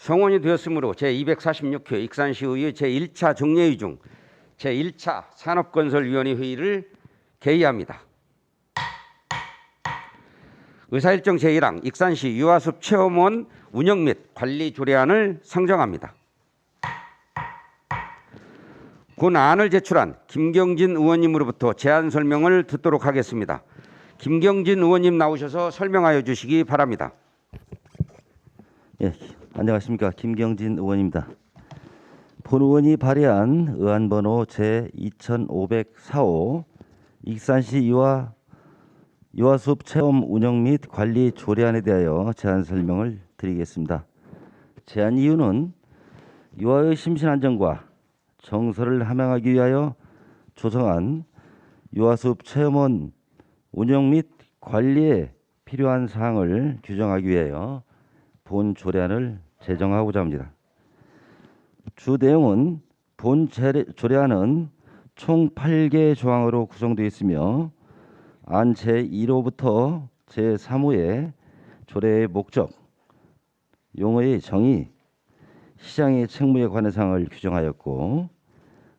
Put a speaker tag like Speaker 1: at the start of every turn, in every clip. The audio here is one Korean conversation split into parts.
Speaker 1: 성원이 되었으므로 제246회 익산시의회 제1차 정례회 중 제1차 산업건설위원회 회의를 개의합니다. 의사일정 제1항 익산시 유아숲 체험원 운영 및 관리 조례안을 상정합니다. 본안을 제출한 김경진 의원님으로부터 제안 설명을 듣도록 하겠습니다. 김경진 의원님 나오셔서 설명하여 주시기 바랍니다.
Speaker 2: 예, 안녕하십니까. 김경진 의원입니다. 본 의원이 발의한 의안번호 제2545 익산시 유아숲 체험 운영 및 관리 조례안에 대하여 제안 설명을 드리겠습니다. 제안 이유는 유아의 심신 안정과 정서를 함양하기 위하여 조성한 유아숲 체험원 운영 및 관리에 필요한 사항을 규정하기 위하여 본 조례안을 제정하고자 합니다. 주 내용은 본 조례안은 총 8개 조항으로 구성되어 있으며 안 제1호부터 제3호의 조례의 목적, 용어의 정의, 시장의 책무에 관한 사항을 규정하였고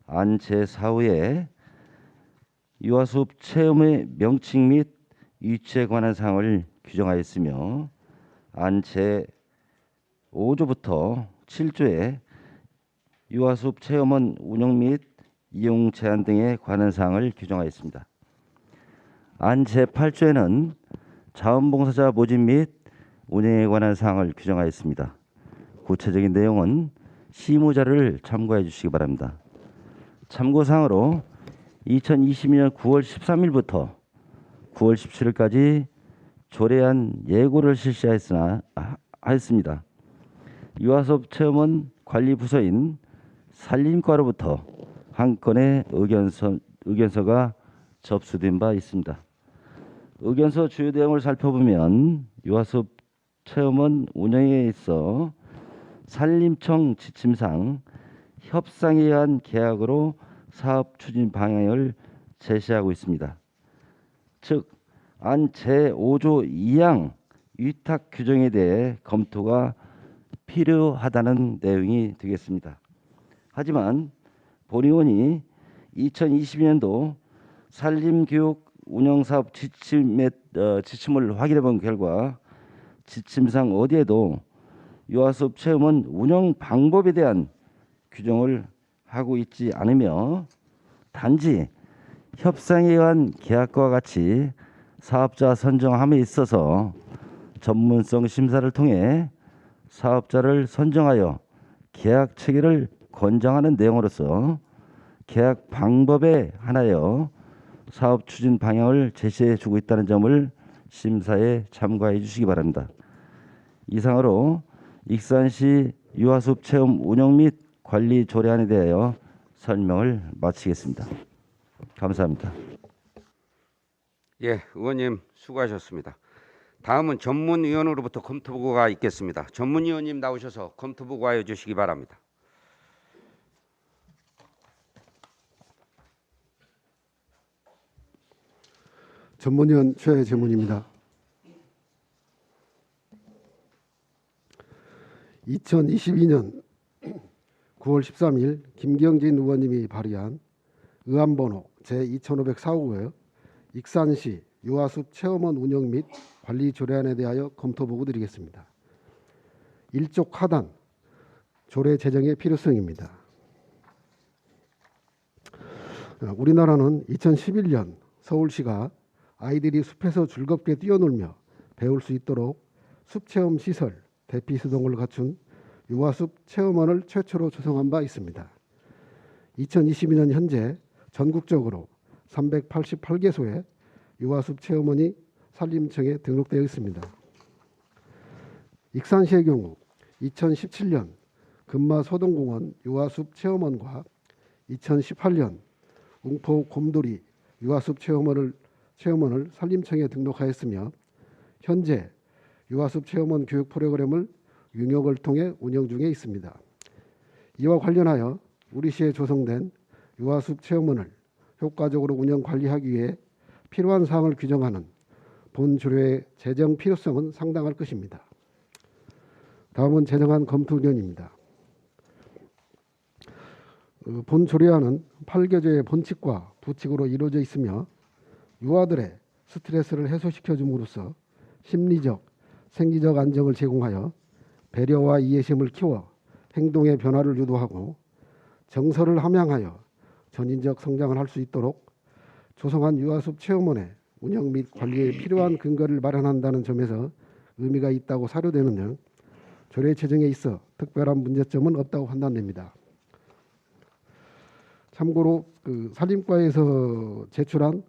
Speaker 2: 안 제4호의 유아숲 체험의 명칭 및 위치에 관한 사항을 규정하였으며 안 제5조부터 7조의 유아숲 체험원 운영 및 이용 제한 등에 관한 사항을 규정하였습니다. 안 제8조에는 자원봉사자 모집 및 운영에 관한 사항을 규정하였습니다. 구체적인 내용은 실무자료를 참고해 주시기 바랍니다. 참고사항으로 2022년 9월 13일부터 9월 17일까지 조례안 예고를 실시하였습니다. 유아숲 체험원 관리부서인 산림과로부터 한 건의 의견서가 접수된 바 있습니다. 의견서 주요 내용을 살펴보면 유아숲 체험원 운영에 있어 산림청 지침상 협상에 의한 계약으로 사업 추진 방향을 제시하고 있습니다. 즉, 안 제5조 2항 위탁 규정에 대해 검토가 필요하다는 내용이 되겠습니다. 하지만 본 의원이 2022년도 산림교육 운영사업 지침을 확인해 본 결과 지침상 어디에도 유아숲 체험원 운영 방법에 대한 규정을 하고 있지 않으며 단지 협상에 의한 계약과 같이 사업자 선정함에 있어서 전문성 심사를 통해 사업자를 선정하여 계약 체계를 권장하는 내용으로서 계약 방법에 한하여 사업 추진 방향을 제시해 주고 있다는 점을 심사에 참고해 주시기 바랍니다. 이상으로 익산시 유아숲 체험 운영 및 관리 조례안에 대하여 설명을 마치겠습니다. 감사합니다.
Speaker 1: 예, 의원님 수고하셨습니다. 다음은 전문위원으로부터 검토보고가 있겠습니다. 전문위원님 나오셔서 검토보고하여 주시기 바랍니다.
Speaker 3: 전문위원 최재문입니다. 2022년 9월 13일 김경진 의원님이 발의한 의안번호 제2545의 익산시 유아숲 체험원 운영 및 관리 조례안에 대하여 검토보고 드리겠습니다. 1조 하단 조례 제정의 필요성입니다. 우리나라는 2011년 서울시가 아이들이 숲에서 즐겁게 뛰어놀며 배울 수 있도록 숲체험 시설 대피 수동을 갖춘 유아숲 체험원을 최초로 조성한 바 있습니다. 2022년 현재 전국적으로 388개소의 유아숲 체험원이 산림청에 등록되어 있습니다. 익산시의 경우 2017년 금마소동공원 유아숲 체험원과 2018년 웅포 곰돌이 유아숲 체험원을 산림청에 등록하였으며 현재 유아숲 체험원 교육 프로그램을 융역을 통해 운영 중에 있습니다. 이와 관련하여 우리 시에 조성된 유아숲 체험원을 효과적으로 운영 관리하기 위해 필요한 사항을 규정하는 본 조례의 제정 필요성은 상당할 것입니다. 다음은 재정안 검토 의견입니다. 본 조례안은 8개조의 본칙과 부칙으로 이루어져 있으며 유아들의 스트레스를 해소시켜 줌으로써 심리적, 생리적 안정을 제공하여 배려와 이해심을 키워 행동의 변화를 유도하고 정서를 함양하여 전인적 성장을 할 수 있도록 조성한 유아숲 체험원의 운영 및 관리에 필요한 근거를 마련한다는 점에서 의미가 있다고 사료되는 등 조례 제정에 있어 특별한 문제점은 없다고 판단됩니다. 참고로 산림과에서 제출한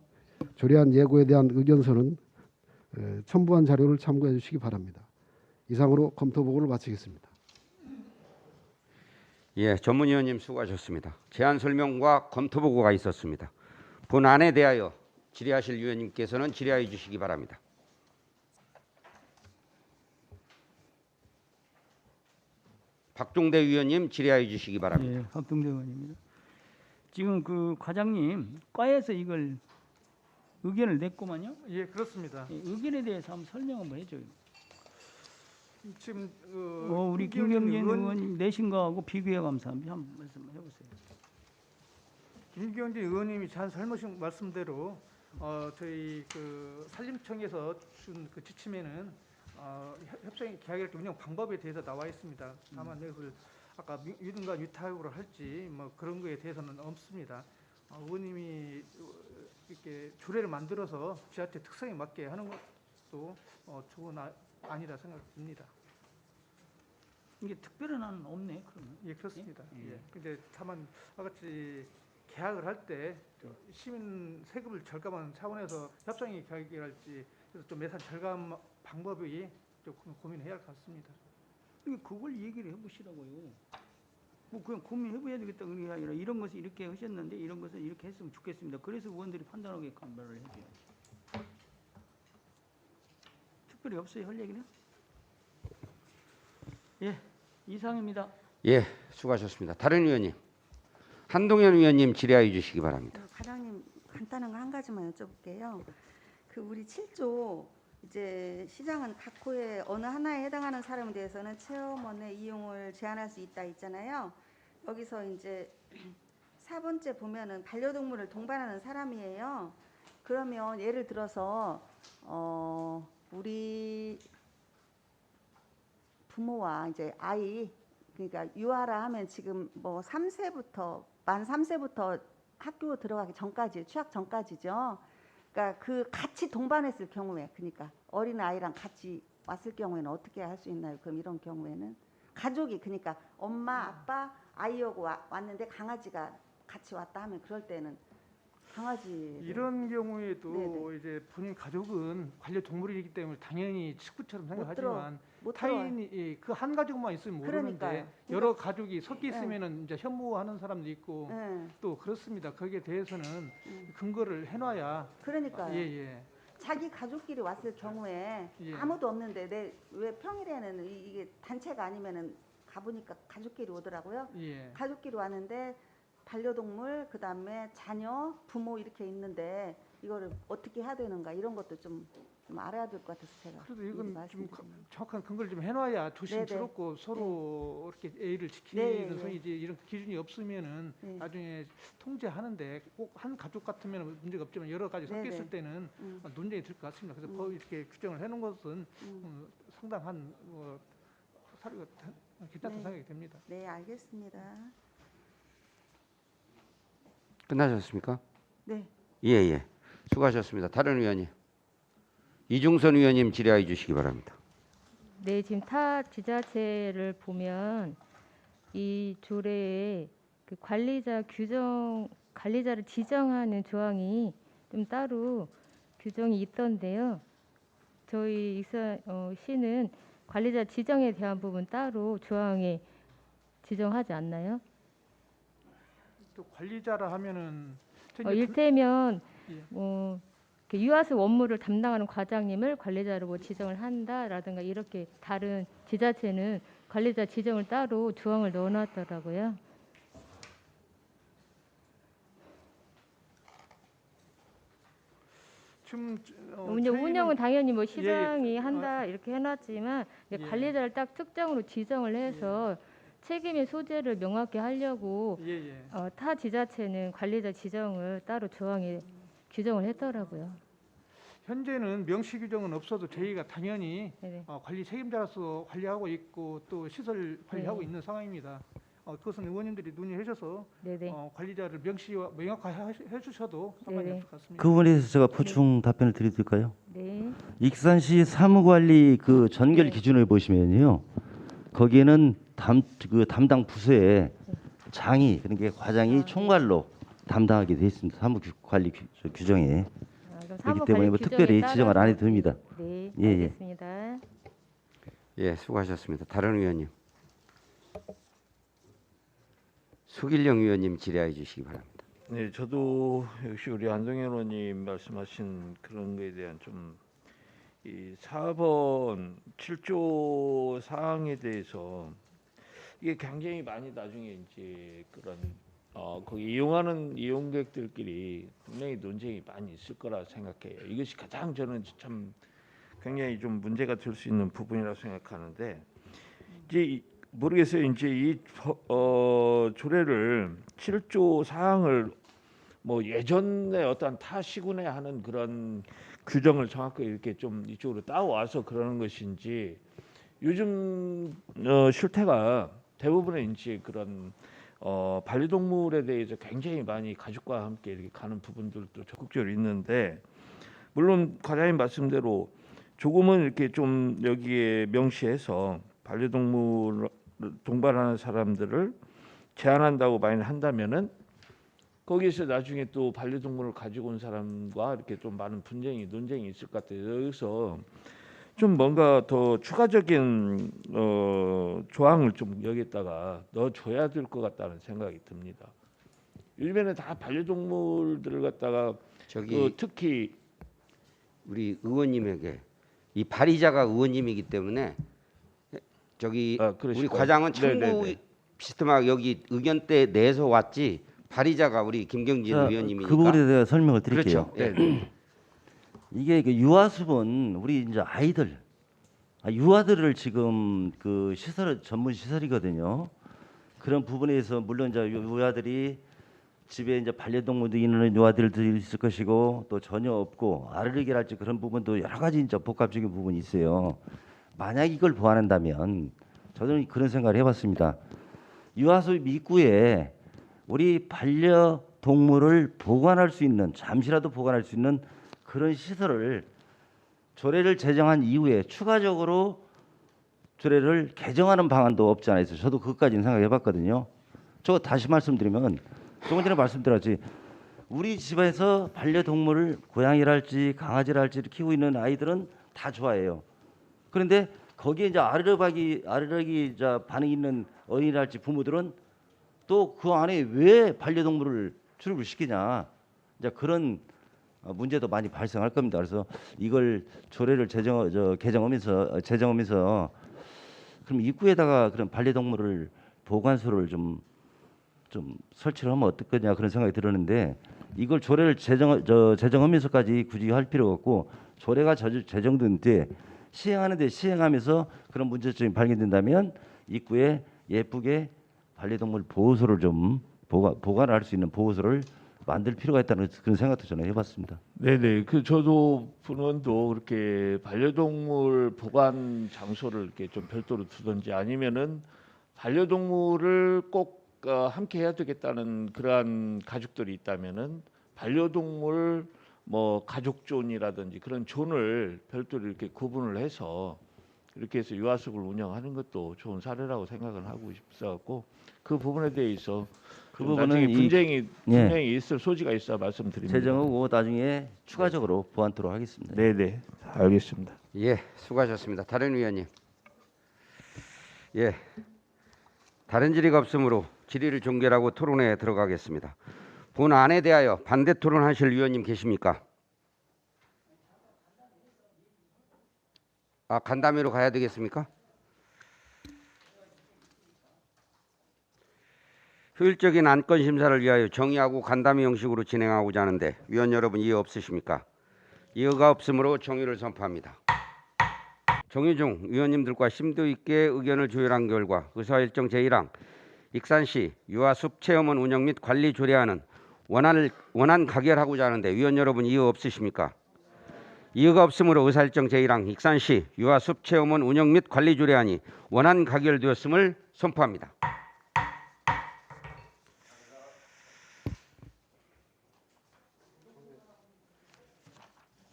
Speaker 3: 조례안 예고에 대한 의견서는 첨부한 자료를 참고해 주시기 바랍니다. 이상으로 검토 보고를 마치겠습니다.
Speaker 1: 예, 전문위원님 수고하셨습니다. 제안 설명과 검토 보고가 있었습니다. 본안에 대하여 질의하실 위원님께서는 질의하여 주시기 바랍니다. 박종대 위원님 질의하여 주시기 바랍니다.
Speaker 4: 예, 박동대 의원입니다. 지금 그 과장님 과에서 이걸 의견을 냈구만요.
Speaker 5: 예, 그렇습니다.
Speaker 4: 예, 의견에 대해서 한번 설명 한번 해줘요.
Speaker 5: 지금
Speaker 4: 우리 김경진 의원님 내신 거하고 비교해 가면서 한번 말씀해보세요.
Speaker 5: 김경진 의원님이 잘 설명하신 말씀대로 저희 그 산림청에서 준 그 지침에는 협상 계약의 운영 방법에 대해서 나와 있습니다. 다만 이것을 아까 유등과 유타협으로 할지 뭐 그런 거에 대해서는 없습니다. 의원님이 이렇게 조례를 만들어서 지자체 특성에 맞게 하는 것도 좋은 아니라 생각됩니다.
Speaker 4: 이게 특별한 안은 없네 그러면.
Speaker 5: 예, 그렇습니다.
Speaker 4: 예.
Speaker 5: 예. 근데 다만 아같이 계약을 할 때 시민 세금을 절감하는 차원에서 협상이 계약을 할지 그래서 좀 예산 절감 방법이 좀 고민해야 할 것 같습니다.
Speaker 4: 이게 그걸 얘기를 해보시라고요. 뭐 그냥 고민해봐야 되겠다 그런 게 아니라 이런 것을 이렇게 하셨는데 이런 것을 이렇게 했으면 좋겠습니다. 그래서 의원들이 판단하게끔 말을 해줘야지. 특별히 없어요 할 얘기는? 예, 이상입니다.
Speaker 1: 예, 수고하셨습니다. 다른 위원님, 한동현 위원님 질의하여 주시기 바랍니다.
Speaker 6: 과장님 간단한 거 한 가지만 여쭤볼게요. 그 우리 7조 이제 시장은 각 호의 어느 하나에 해당하는 사람에 대해서는 체험원의 이용을 제한할 수 있다 있잖아요. 여기서 이제 4번째 보면은 반려동물을 동반하는 사람이에요. 그러면 예를 들어서 우리 부모와 이제 아이 그러니까 유아라 하면 지금 뭐 3세부터 만 3세부터 학교 들어가기 전까지 취학 전까지죠. 그러니까 그 같이 동반했을 경우에 그러니까 어린 아이랑 같이 왔을 경우에는 어떻게 할 수 있나요? 그럼 이런 경우에는 가족이 그러니까 엄마 아빠 아이하고 왔는데 강아지가 같이 왔다 하면 그럴 때는 강아지
Speaker 5: 이런 경우에도
Speaker 6: 네네.
Speaker 5: 이제 본인 가족은 반려동물이기 때문에 당연히 식구처럼 생각하지만
Speaker 6: 못 들어와요.
Speaker 5: 타인이 그 한 가족만 있으면 모르는데
Speaker 6: 그러니까요.
Speaker 5: 여러 가족이 섞여
Speaker 6: 네.
Speaker 5: 있으면은 이제 현무하는 사람도 있고
Speaker 6: 네.
Speaker 5: 또 그렇습니다. 거기에 대해서는 근거를 해놔야
Speaker 6: 그러니까요.
Speaker 5: 예.
Speaker 6: 자기 가족끼리 왔을 경우에
Speaker 5: 예.
Speaker 6: 아무도 없는데 왜 평일에는 이게 단체가 아니면은 가보니까 가족끼리 오더라고요.
Speaker 5: 예.
Speaker 6: 가족끼리 왔는데 반려동물 그다음에 자녀 부모 이렇게 있는데 이거를 어떻게 해야 되는가 이런 것도 좀 알아야 될 것 같아서 제가
Speaker 5: 그래도
Speaker 6: 미리
Speaker 5: 이건 좀
Speaker 6: 말씀드립니다.
Speaker 5: 정확한 근거를 좀 해놔야 조심스럽고 서로 이렇게 예의를 지키는
Speaker 6: 네,
Speaker 5: 선이지 이런 기준이 없으면은
Speaker 6: 네.
Speaker 5: 나중에 통제하는데 꼭 한 가족 같으면 문제가 없지만 여러 가지 섞여 있을
Speaker 6: 네.
Speaker 5: 때는 논쟁이 될 것 같습니다. 그래서 법 이렇게 규정을 해놓은 것은 상당한 사료가 괜찮다고
Speaker 6: 네.
Speaker 5: 생각이 됩니다.
Speaker 6: 네, 알겠습니다.
Speaker 1: 끝나셨습니까?
Speaker 6: 네.
Speaker 1: 예. 수고하셨습니다. 다른 위원님, 이중선 위원님 질의하여 주시기 바랍니다.
Speaker 7: 네, 지금 타 지자체를 보면 이 조례에 그 관리자를 지정하는 조항이 좀 따로 규정이 있던데요. 저희 시는 관리자 지정에 대한 부분 따로 조항에 지정하지 않나요?
Speaker 5: 또 관리자라 하면은
Speaker 7: 일테면
Speaker 5: 예.
Speaker 7: 그 유아숲 업무를 담당하는 과장님을 관리자로 뭐 지정을 한다라든가 이렇게 다른 지자체는 관리자 지정을 따로 조항을 넣어놨더라고요.
Speaker 5: 지금
Speaker 7: 이제
Speaker 5: 저희는-
Speaker 7: 운영은 당연히 뭐
Speaker 5: 예.
Speaker 7: 시장이 한다 이렇게 해놨지만 이제
Speaker 5: 예.
Speaker 7: 관리자를 딱 특정으로 지정을 해서 책임의 소재를 명확히 하려고
Speaker 5: 예, 예.
Speaker 7: 타 지자체는 관리자 지정을 따로 조항에 규정을 했더라고요.
Speaker 5: 현재는 명시 규정은 없어도 저희가 당연히
Speaker 7: 네네.
Speaker 5: 관리 책임자로서 관리하고 있고 또 시설 관리하고 있는 상황입니다. 그것은 의원님들이 논의해 주셔서
Speaker 7: 네네.
Speaker 5: 관리자를 명확화해 주셔도 상관이
Speaker 7: 네네.
Speaker 5: 없을 것 같습니다.
Speaker 2: 그 부분에 대해서 제가 보충 답변을 드릴까요?
Speaker 7: 네.
Speaker 2: 익산시 사무관리 그 전결
Speaker 7: 네.
Speaker 2: 기준을 보시면요, 거기에는 담당 부서의 장이, 그러니까 과장이 총괄로 담당하게 돼 있습니다. 사무관리 규정에.
Speaker 7: 그럼
Speaker 2: 그렇기 때문에 뭐
Speaker 7: 사무관리
Speaker 2: 특별히
Speaker 7: 규정에
Speaker 2: 지정을 안 해도
Speaker 7: 따라서-
Speaker 2: 됩니다.
Speaker 7: 네,
Speaker 2: 예, 예.
Speaker 7: 알겠습니다.
Speaker 1: 예, 수고하셨습니다. 다른 의원님. 수길령 의원님 질의해 주시기 바랍니다.
Speaker 8: 네, 저도 역시 우리 안동현 의원님 말씀하신 그런 거에 대한 좀 이 4번 7조 사항에 대해서 이게 굉장히 많이 나중에 이제 그런 거기 이용하는 이용객들끼리 분명히 논쟁이 많이 있을 거라 생각해요. 이것이 가장 저는 참 굉장히 좀 문제가 될 수 있는 부분이라고 생각하는데, 이제 모르겠어요. 이제 이 조례를 7조 사항을 뭐 예전에 어떤 타 시군에 하는 그런 규정을 정확하게 이렇게 좀 이쪽으로 따와서 그러는 것인지, 요즘 실태가 대부분의 이제 그런 반려동물에 대해서 굉장히 많이 가족과 함께 이렇게 가는 부분들도 적극적으로 있는데, 물론 과장님 말씀대로 조금은 이렇게 좀 여기에 명시해서 반려동물 동반하는 사람들을 제한한다고 많이 한다면은 거기에서 나중에 또 반려동물을 가지고 온 사람과 이렇게 좀 많은 분쟁이 논쟁이 있을 것 같아요. 여기서 좀 뭔가 더 추가적인 조항을 좀 여기다가 넣어줘야 될 것 같다는 생각이 듭니다. 요즘에는 다 반려동물들을 갖다가
Speaker 1: 저기
Speaker 8: 특히
Speaker 1: 우리 의원님에게 이 발의자가 의원님이기 때문에 저기 우리
Speaker 8: 그러실까요?
Speaker 1: 과장은 참고
Speaker 8: 네네네.
Speaker 1: 시스템하고 여기 의견 때 내서 왔지 발의자가 우리 김경진
Speaker 2: 자,
Speaker 1: 의원님이니까.
Speaker 2: 그 부분에 대해 설명을 드릴게요.
Speaker 1: 그렇죠. 예.
Speaker 2: 이게 그 유아숲은 우리 이제 아이들, 유아들을 지금 그 시설 전문 시설이거든요. 그런 부분에서 물론 이제 유아들이 집에 이제 반려동물도 있는 유아들도 있을 것이고 또 전혀 없고 아르르기랄지 그런 부분도 여러 가지 이제 복합적인 부분이 있어요. 만약 이걸 보완한다면 저는 그런 생각을 해봤습니다. 유아숲 입구에 우리 반려동물을 보관할 수 있는, 잠시라도 보관할 수 있는 그런 시설을 조례를 제정한 이후에 추가적으로 조례를 개정하는 방안도 없지 않아 있어요. 저도 그것까지는 생각해봤거든요. 저 다시 말씀드리면 조금 전에 말씀드렸지, 우리 집에서 반려동물을 고양이랄지 강아지랄지 키우고 있는 아이들은 다 좋아해요. 그런데 거기에 이제 아르르기 반응이 있는 어린이랄지 부모들은 또 그 안에 왜 반려동물을 출입을 시키냐, 이제 그런 문제도 많이 발생할 겁니다. 그래서 이걸 조례를 제정하면서 그럼 입구에다가 그런 반려동물을 보관소를 좀 설치를 하면 어떨 거냐 그런 생각이 들었는데, 이걸 조례를 제정하면서까지 굳이 할 필요가 없고 조례가 제정된 뒤에 시행하면서 그런 문제점이 발견된다면 입구에 예쁘게 반려동물 보호소를 좀 보관할 수 있는 보호소를 만들 필요가 있다는 그런 생각도 저는 해봤습니다.
Speaker 8: 네네. 저도 분원도 그렇게 반려동물 보관 장소를 이렇게 좀 별도로 두든지, 아니면은 반려동물을 꼭 함께 해야 되겠다는 그러한 가족들이 있다면은 반려동물 뭐 가족존이라든지 그런 존을 별도로 이렇게 구분을 해서 이렇게 해서 유아숲을 운영하는 것도 좋은 사례라고 생각을 하고 있어갖고 그 부분에 대해서
Speaker 2: 그
Speaker 8: 좀 나중에
Speaker 2: 부분은
Speaker 8: 분쟁이
Speaker 2: 예.
Speaker 8: 분명히 있을 소지가 있어 말씀드립니다.
Speaker 2: 제정하고 나중에 추가적으로 보완토록 하겠습니다.
Speaker 8: 네네, 알겠습니다.
Speaker 1: 예, 수고하셨습니다. 다른 의원님. 예, 다른 질의가 없으므로 질의를 종결하고 토론에 들어가겠습니다. 본안에 대하여 반대 토론하실 의원님 계십니까? 간담회로 가야 되겠습니까? 효율적인 안건 심사를 위하여 정의하고 간담회 형식으로 진행하고자 하는데 위원 여러분 이해 없으십니까? 이의가 없으므로 종의를 선포합니다. 종의 중 위원님들과 심도 있게 의견을 조율한 결과 의사일정 제1항 익산시 유아숲 체험원 운영 및 관리 조례안은 원안 가결하고자 하는데 위원 여러분 이의 없으십니까? 이의가 없으므로 의사일정 제1항 익산시 유아숲 체험원 운영 및 관리 조례안이 원안 가결되었음을 선포합니다.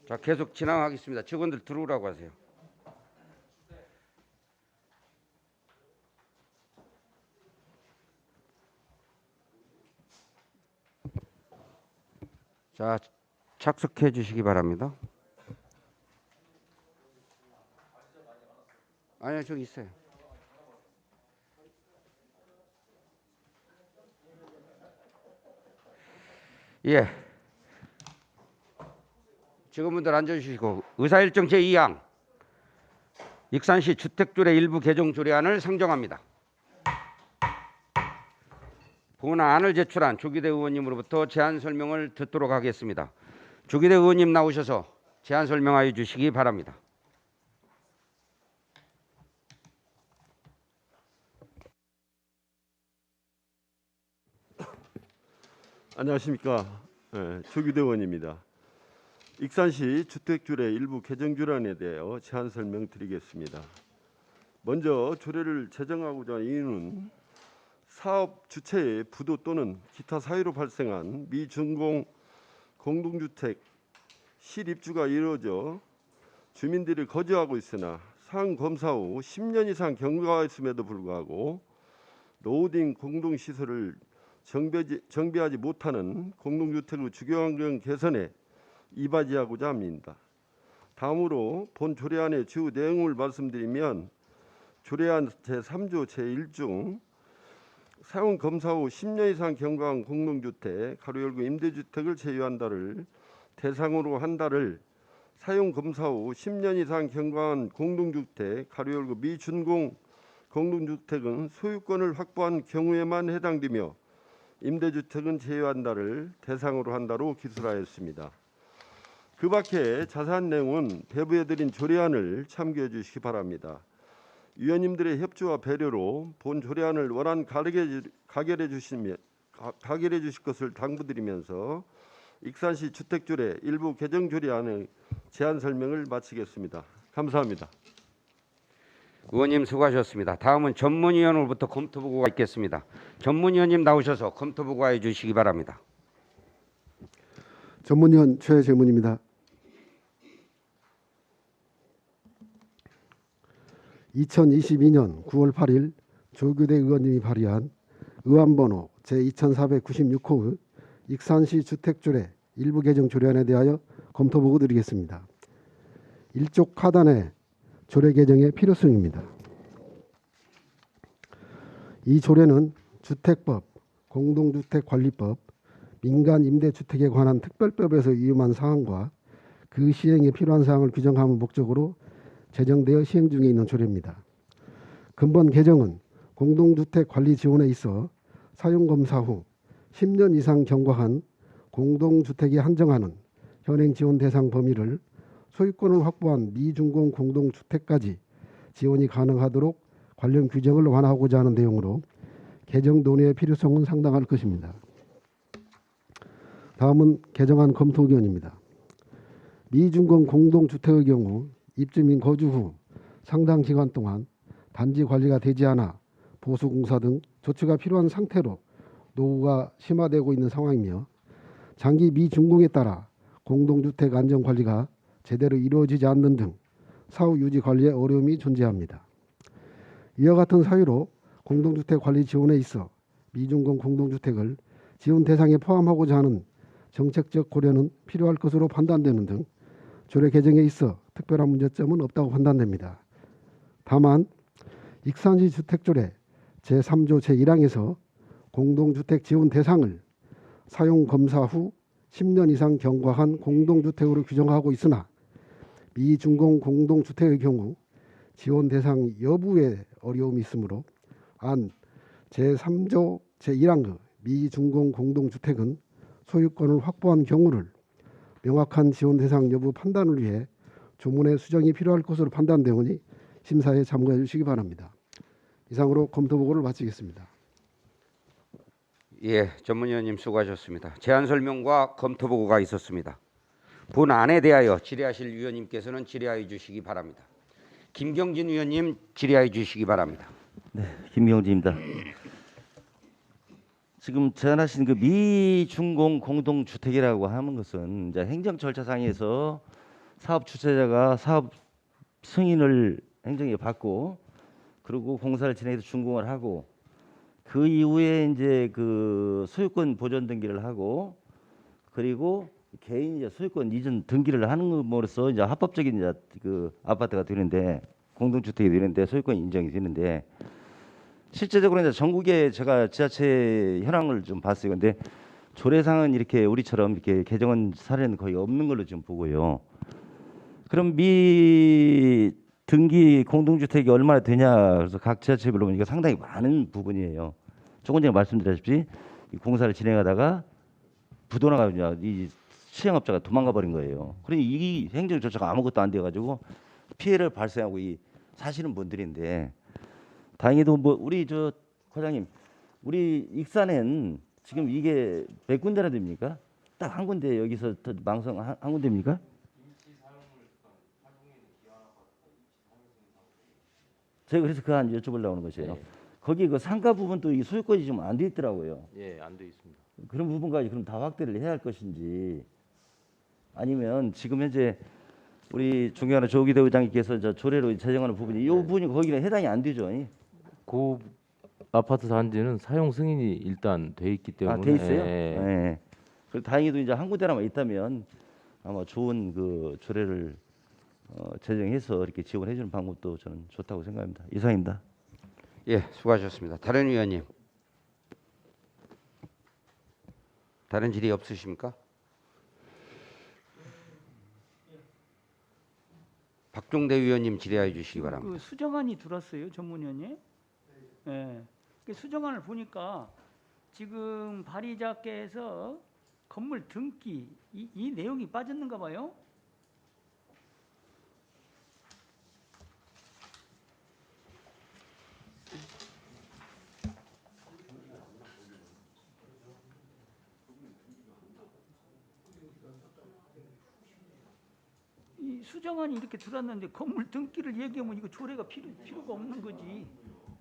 Speaker 1: 자, 계속 진행하겠습니다. 직원들 들어오라고 하세요. 자, 착석해 주시기 바랍니다. 아니요, 저기 있어요. 예. 직원분들 앉아주시고 의사일정 제2항 익산시 주택조례 일부 개정 조례안을 상정합니다. 본안을 제출한 조기대 의원님으로부터 제안 설명을 듣도록 하겠습니다. 조기대 의원님 나오셔서 제안 설명하여 주시기 바랍니다.
Speaker 9: 안녕하십니까. 조기대 의원입니다. 익산시 주택조례 일부 개정 조례안에 대하여 제안 설명드리겠습니다. 먼저 조례를 제정하고자 하는 이유는 사업 주체의 부도 또는 기타 사유로 발생한 미준공 공동주택 실입주가 이루어져 주민들이 거주하고 있으나 사후 검사 후 10년 이상 경과했음에도 불구하고 노후된 공동시설을 정비하지 못하는 공동주택의 주거환경 개선에 이바지하고자 합니다. 다음으로 본 조례안의 주 내용을 말씀드리면 조례안 제3조 제1중 사용 검사 후 10년 이상 경과한 공동주택 (가로 임대주택을 제외한다를) 대상으로 한다를 사용 검사 후 10년 이상 경과한 공동주택 (가로 미준공 공동주택은 소유권을 확보한 경우에만 해당되며 임대주택은 제외한다를 대상으로 한다로 기술하였습니다. 그 밖에 자세한 내용은 배부해드린 조례안을 참고해 주시기 바랍니다. 위원님들의 협조와 배려로 본 조례안을 원안 가결해 주실 것을 당부드리면서 익산시 주택조례 일부 개정 조례안의 제안 설명을 마치겠습니다. 감사합니다.
Speaker 1: 의원님 수고하셨습니다. 다음은 전문위원으로부터 검토보고가 있겠습니다. 전문위원님 나오셔서 검토보고해 주시기 바랍니다.
Speaker 3: 전문위원 최재문입니다. 2022년 9월 8일 조규대 의원님이 발의한 의안번호 제2496호 익산시 주택조례 일부 개정 조례안에 대하여 검토보고 드리겠습니다. 일족 하단의 조례 개정의 필요성입니다. 이 조례는 주택법, 공동주택관리법, 민간임대주택에 관한 특별법에서 위임한 사항과 그 시행에 필요한 사항을 규정하는 목적으로 제정되어 시행 중에 있는 조례입니다. 근본 개정은 공동주택 관리 지원에 있어 사용검사 후 10년 이상 경과한 공동주택에 한정하는 현행 지원 대상 범위를 소유권을 확보한 미준공 공동주택까지 지원이 가능하도록 관련 규정을 완화하고자 하는 내용으로 개정 논의의 필요성은 상당할 것입니다. 다음은 개정안 검토 의견입니다. 미준공 공동주택의 경우 입주민 거주 후 상당 기간 동안 단지 관리가 되지 않아 보수공사 등 조치가 필요한 상태로 노후가 심화되고 있는 상황이며 장기 미준공에 따라 공동주택 안전관리가 제대로 이루어지지 않는 등 사후 유지 관리에 어려움이 존재합니다. 이와 같은 사유로 공동주택 관리 지원에 있어 미준공 공동주택을 지원 대상에 포함하고자 하는 정책적 고려는 필요할 것으로 판단되는 등 조례 개정에 있어 특별한 문제점은 없다고 판단됩니다. 다만 익산시 주택조례 제3조 제1항에서 공동주택 지원 대상을 사용검사 후 10년 이상 경과한 공동주택으로 규정하고 있으나 미준공 공동주택의 경우 지원 대상 여부에 어려움이 있으므로 안 제3조 제1항 미준공 공동주택은 소유권을 확보한 경우를 명확한 지원 대상 여부 판단을 위해 조문의 수정이 필요할 것으로 판단되오니 심사에 참고해 주시기 바랍니다. 이상으로 검토 보고를 마치겠습니다.
Speaker 1: 예, 전문위원님 수고하셨습니다. 제안 설명과 검토 보고가 있었습니다. 본안에 대하여 질의하실 위원님께서는 질의하여 주시기 바랍니다. 김경진 위원님 질의하여 주시기 바랍니다.
Speaker 2: 네, 김경진입니다. 지금 제안하신 그 미중공 공동주택이라고 하는 것은 이제 행정 절차상에서 사업 주체자가 사업 승인을 행정에 받고 그리고 공사를 진행해서 준공을 하고 그 이후에 이제 그 소유권 보존 등기를 하고 그리고 개인 이제 소유권 이전 등기를 하는 것으로써 이제 합법적인 이제 그 아파트가 되는데 공동주택이 되는데 소유권 인정이 되는데 실제적으로 이제 전국에 제가 지자체 현황을 좀 봤어요. 근데 조례상은 이렇게 우리처럼 이렇게 개정한 사례는 거의 없는 걸로 지금 보고요. 그럼 미 등기 공동주택이 얼마나 되냐? 그래서 각 지자체별로 보니까 상당히 많은 부분이에요. 조금 전에 말씀드렸다시피 이 공사를 진행하다가 부도나가 이 시행업자가 도망가 버린 거예요. 그러니 이 행정 절차가 아무것도 안 돼가지고 피해를 발생하고 이 사실은 분들인데 다행히도 뭐 우리 저 과장님 우리 익산엔 지금 이게 몇 군데나 됩니까? 딱 한 군데 여기서 망성 한 군데입니까? 제가 그래서 그거 한 여쭤보려고 하는 것이에요. 거기 그 상가 부분도 이 소유권이 좀 안 돼 있더라고요.
Speaker 10: 예, 안 돼 있습니다.
Speaker 2: 그런 부분까지 그럼 다 확대를 해야 할 것인지 아니면 지금 현재 우리 존경하는 조기대 의장님께서 저 조례로 제정하는 부분이 이 부분이 거기는 해당이 안 되죠.
Speaker 10: 그 아파트 단지는 사용 승인이 일단 돼 있기 때문에
Speaker 2: 돼 있어요?
Speaker 10: 예.
Speaker 2: 네. 그리고 다행히도 이제 한 군데라만 있다면 아마 좋은 그 조례를 제정해서 이렇게 지원해 주는 방법도 저는 좋다고 생각합니다. 이상입니다.
Speaker 1: 예, 수고하셨습니다. 다른 위원님. 다른 질의 없으십니까? 박종대 위원님 질의하여 주시기 바랍니다.
Speaker 4: 그 수정안이 들었어요, 전문위원님? 예. 그 수정안을 보니까 지금 발의자께서 건물 등기 이 내용이 빠졌는가 봐요. 이 수정안이 이렇게 들어왔는데 건물 등기를 얘기하면 이거 조례가 필요가 없는 거지.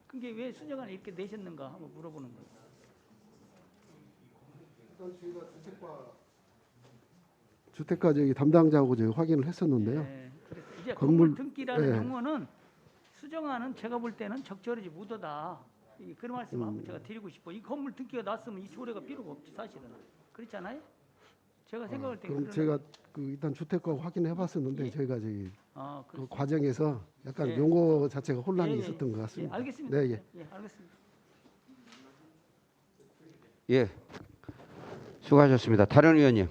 Speaker 4: 그게 왜 수정안을 이렇게 내셨는가 한번 물어보는 거예요.
Speaker 3: 일단 저희가 주택가 저기 담당자하고 저희 확인을 했었는데요.
Speaker 4: 네, 그래서 이제
Speaker 3: 건물-
Speaker 4: 건물 등기라는
Speaker 3: 네.
Speaker 4: 용어는 수정안은 제가 볼 때는 적절하지 못하다. 그런 말씀을 한번 제가 드리고 싶어. 이 건물 등기가 났으면 이 조례가 필요가 없지 사실은. 그렇지 않아요? 제가 생각할 때
Speaker 3: 그럼 제가 그 일단 주택가 확인해 봤었는데 저희가 저기 그 과정에서 약간
Speaker 4: 예.
Speaker 3: 용어 자체가 혼란이
Speaker 4: 예, 예.
Speaker 3: 있었던 것
Speaker 4: 예,
Speaker 3: 같습니다.
Speaker 4: 알겠습니다.
Speaker 3: 네, 예.
Speaker 4: 예, 알겠습니다.
Speaker 1: 예, 수고하셨습니다. 다른 위원님.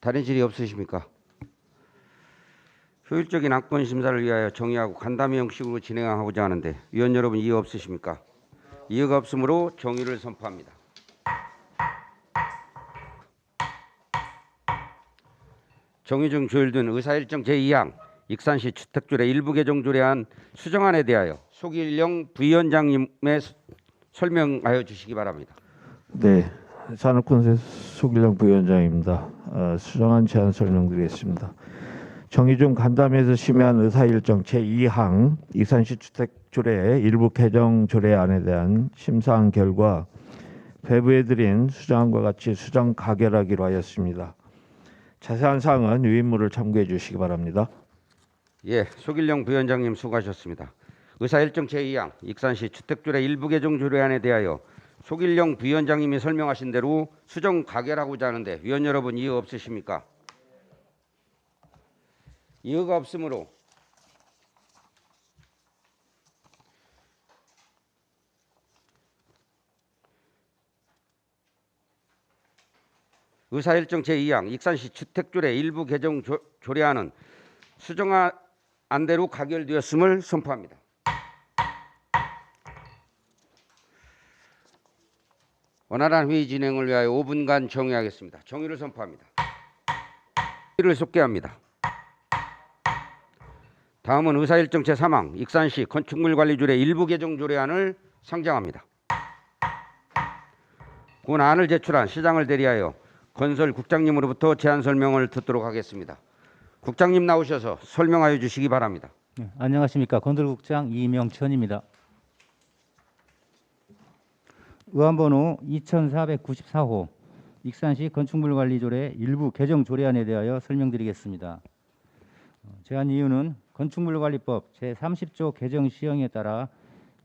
Speaker 1: 다른 질의 없으십니까? 효율적인 안건 심사를 위하여 정의하고 간담회 형식으로 진행하고자 하는데 위원 여러분 이의 없으십니까? 이의가 없으므로 정의를 선포합니다. 정의 중 조율된 의사일정 제2항 익산시 주택조례 일부 개정 조례안 수정안에 대하여 소길영 부위원장님의 설명하여 주시기 바랍니다.
Speaker 8: 네, 산업건설 소길영 부위원장입니다. 수정안 제안 설명드리겠습니다. 정의중 간담회에서 심의한 의사일정 제2항 익산시 주택조례 일부 개정 조례안에 대한 심사한 결과 배부해드린 수정안과 같이 수정 가결하기로 하였습니다. 자세한 사항은 유인물을 참고해 주시기 바랍니다.
Speaker 1: 예, 소길영 부위원장님 수고하셨습니다. 의사일정 제2항 익산시 주택조례 일부 개정 조례안에 대하여 소길영 부위원장님이 설명하신 대로 수정 가결하고자 하는데 위원 여러분 이의 없으십니까? 이의가 없으므로 의사일정 제2항 익산시 주택조례 일부 개정 조례안은 수정안대로 가결되었음을 선포합니다. 원활한 회의 진행을 위하여 5분간 정의하겠습니다. 정의를 선포합니다. 를 속개합니다. 다음은 의사일정 제3항 익산시 건축물관리조례 일부 개정 조례안을 상정합니다. 본 안을 제출한 시장을 대리하여 건설국장님으로부터 제안 설명을 듣도록 하겠습니다. 국장님 나오셔서 설명하여 주시기 바랍니다.
Speaker 11: 네, 안녕하십니까. 건설국장 이명천입니다. 의안번호 2494호 익산시 건축물관리조례 일부 개정 조례안에 대하여 설명드리겠습니다. 제안 이유는 건축물관리법 제30조 개정 시행에 따라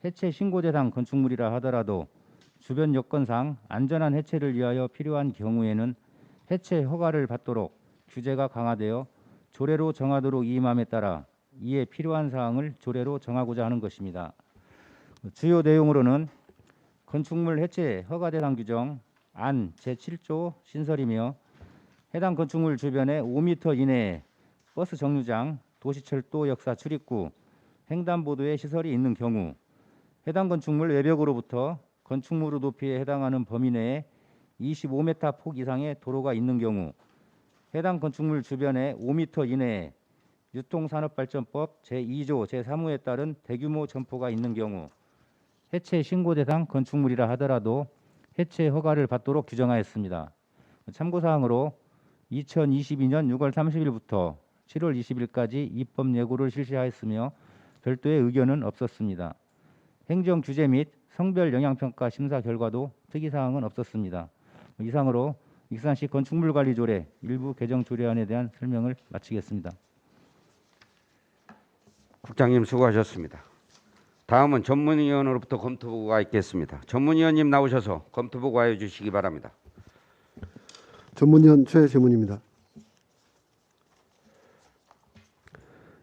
Speaker 11: 해체 신고 대상 건축물이라 하더라도 주변 여건상 안전한 해체를 위하여 필요한 경우에는 해체 허가를 받도록 규제가 강화되어 조례로 정하도록 임함에 따라 이에 필요한 사항을 조례로 정하고자 하는 것입니다. 주요 내용으로는 건축물 해체 허가 대상 규정 안 제7조 신설이며 해당 건축물 주변에 5m 이내에 버스 정류장, 도시철도 역사 출입구, 횡단보도의 시설이 있는 경우 해당 건축물 외벽으로부터 건축물의 높이에 해당하는 범위 내에 25m 폭 이상의 도로가 있는 경우 해당 건축물 주변에 5m 이내에 유통산업발전법 제2조 제3호에 따른 대규모 점포가 있는 경우 해체 신고 대상 건축물이라 하더라도 해체 허가를 받도록 규정하였습니다. 참고사항으로 2022년 6월 30일부터 7월 20일까지 입법 예고를 실시하였으며 별도의 의견은 없었습니다. 행정 규제 및 성별 영향평가 심사 결과도 특이사항은 없었습니다. 이상으로 익산시 건축물관리조례 일부 개정 조례안에 대한 설명을 마치겠습니다.
Speaker 1: 국장님 수고하셨습니다. 다음은 전문위원으로부터 검토보고가 있겠습니다. 전문위원님 나오셔서 검토보고하여 주시기 바랍니다.
Speaker 3: 전문위원 최재문입니다.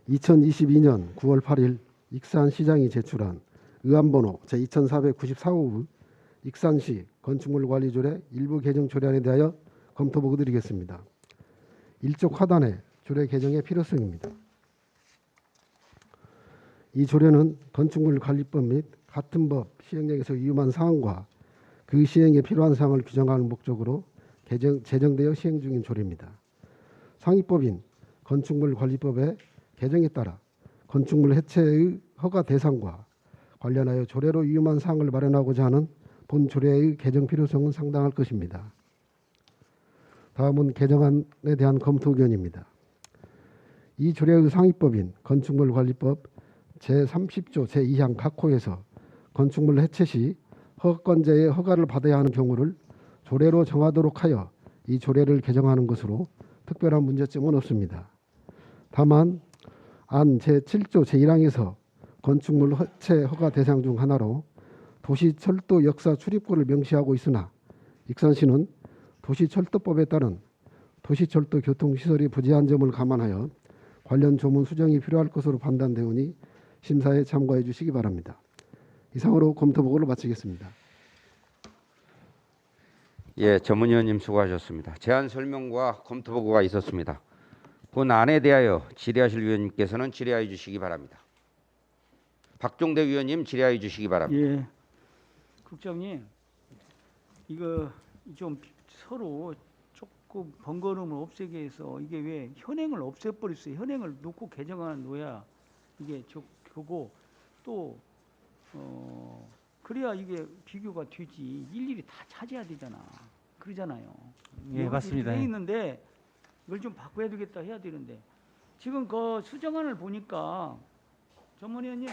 Speaker 3: 2022년 9월 8일 익산시장이 제출한 의안번호 제2494호 익산시 건축물관리조례 일부 개정 조례안에 대하여 검토보고 드리겠습니다. 일족 하단의 조례 개정의 필요성입니다. 이 조례는 건축물관리법 및 같은 법 시행령에서 위임한 사항과 그 시행에 필요한 사항을 규정하는 목적으로 제정되어 시행 중인 조례입니다. 상위법인 건축물관리법의 개정에 따라 건축물 해체의 허가 대상과 관련하여 조례로 위임한 사항을 마련하고자 하는 본 조례의 개정 필요성은 상당할 것입니다. 다음은 개정안에 대한 검토 의견입니다. 이 조례의 상위법인 건축물관리법 제30조 제2항 각호에서 건축물 해체 시 허가권자의 허가를 받아야 하는 경우를 조례로 정하도록 하여 이 조례를 개정하는 것으로 특별한 문제점은 없습니다. 다만 안 제7조 제1항에서 건축물 해체 허가 대상 중 하나로 도시철도 역사 출입구를 명시하고 있으나 익산시는 도시철도법에 따른 도시철도 교통시설이 부재한 점을 감안하여 관련 조문 수정이 필요할 것으로 판단되오니 심사에 참고해 주시기 바랍니다. 이상으로 검토보고를 마치겠습니다.
Speaker 1: 예, 전문위원님 수고하셨습니다. 제안 설명과 검토보고가 있었습니다. 본 안에 대하여 질의하실 위원님께서는 질의하여 주시기 바랍니다. 박종대 위원님 질의하여 주시기 바랍니다.
Speaker 4: 예, 국장님, 이거 좀 서로 조금 번거로움을 없애기 위해서 이게 왜 현행을 없애버렸어요. 현행을 놓고 개정안 놓아야 이게 좋고 또 그래야 이게 비교가 되지. 일일이 다 찾아야 되잖아. 그러잖아요.
Speaker 11: 예, 맞습니다.
Speaker 4: 돼 있는데 이걸 좀 바꿔야 되겠다 해야 되는데 지금 그 수정안을 보니까 전문위원님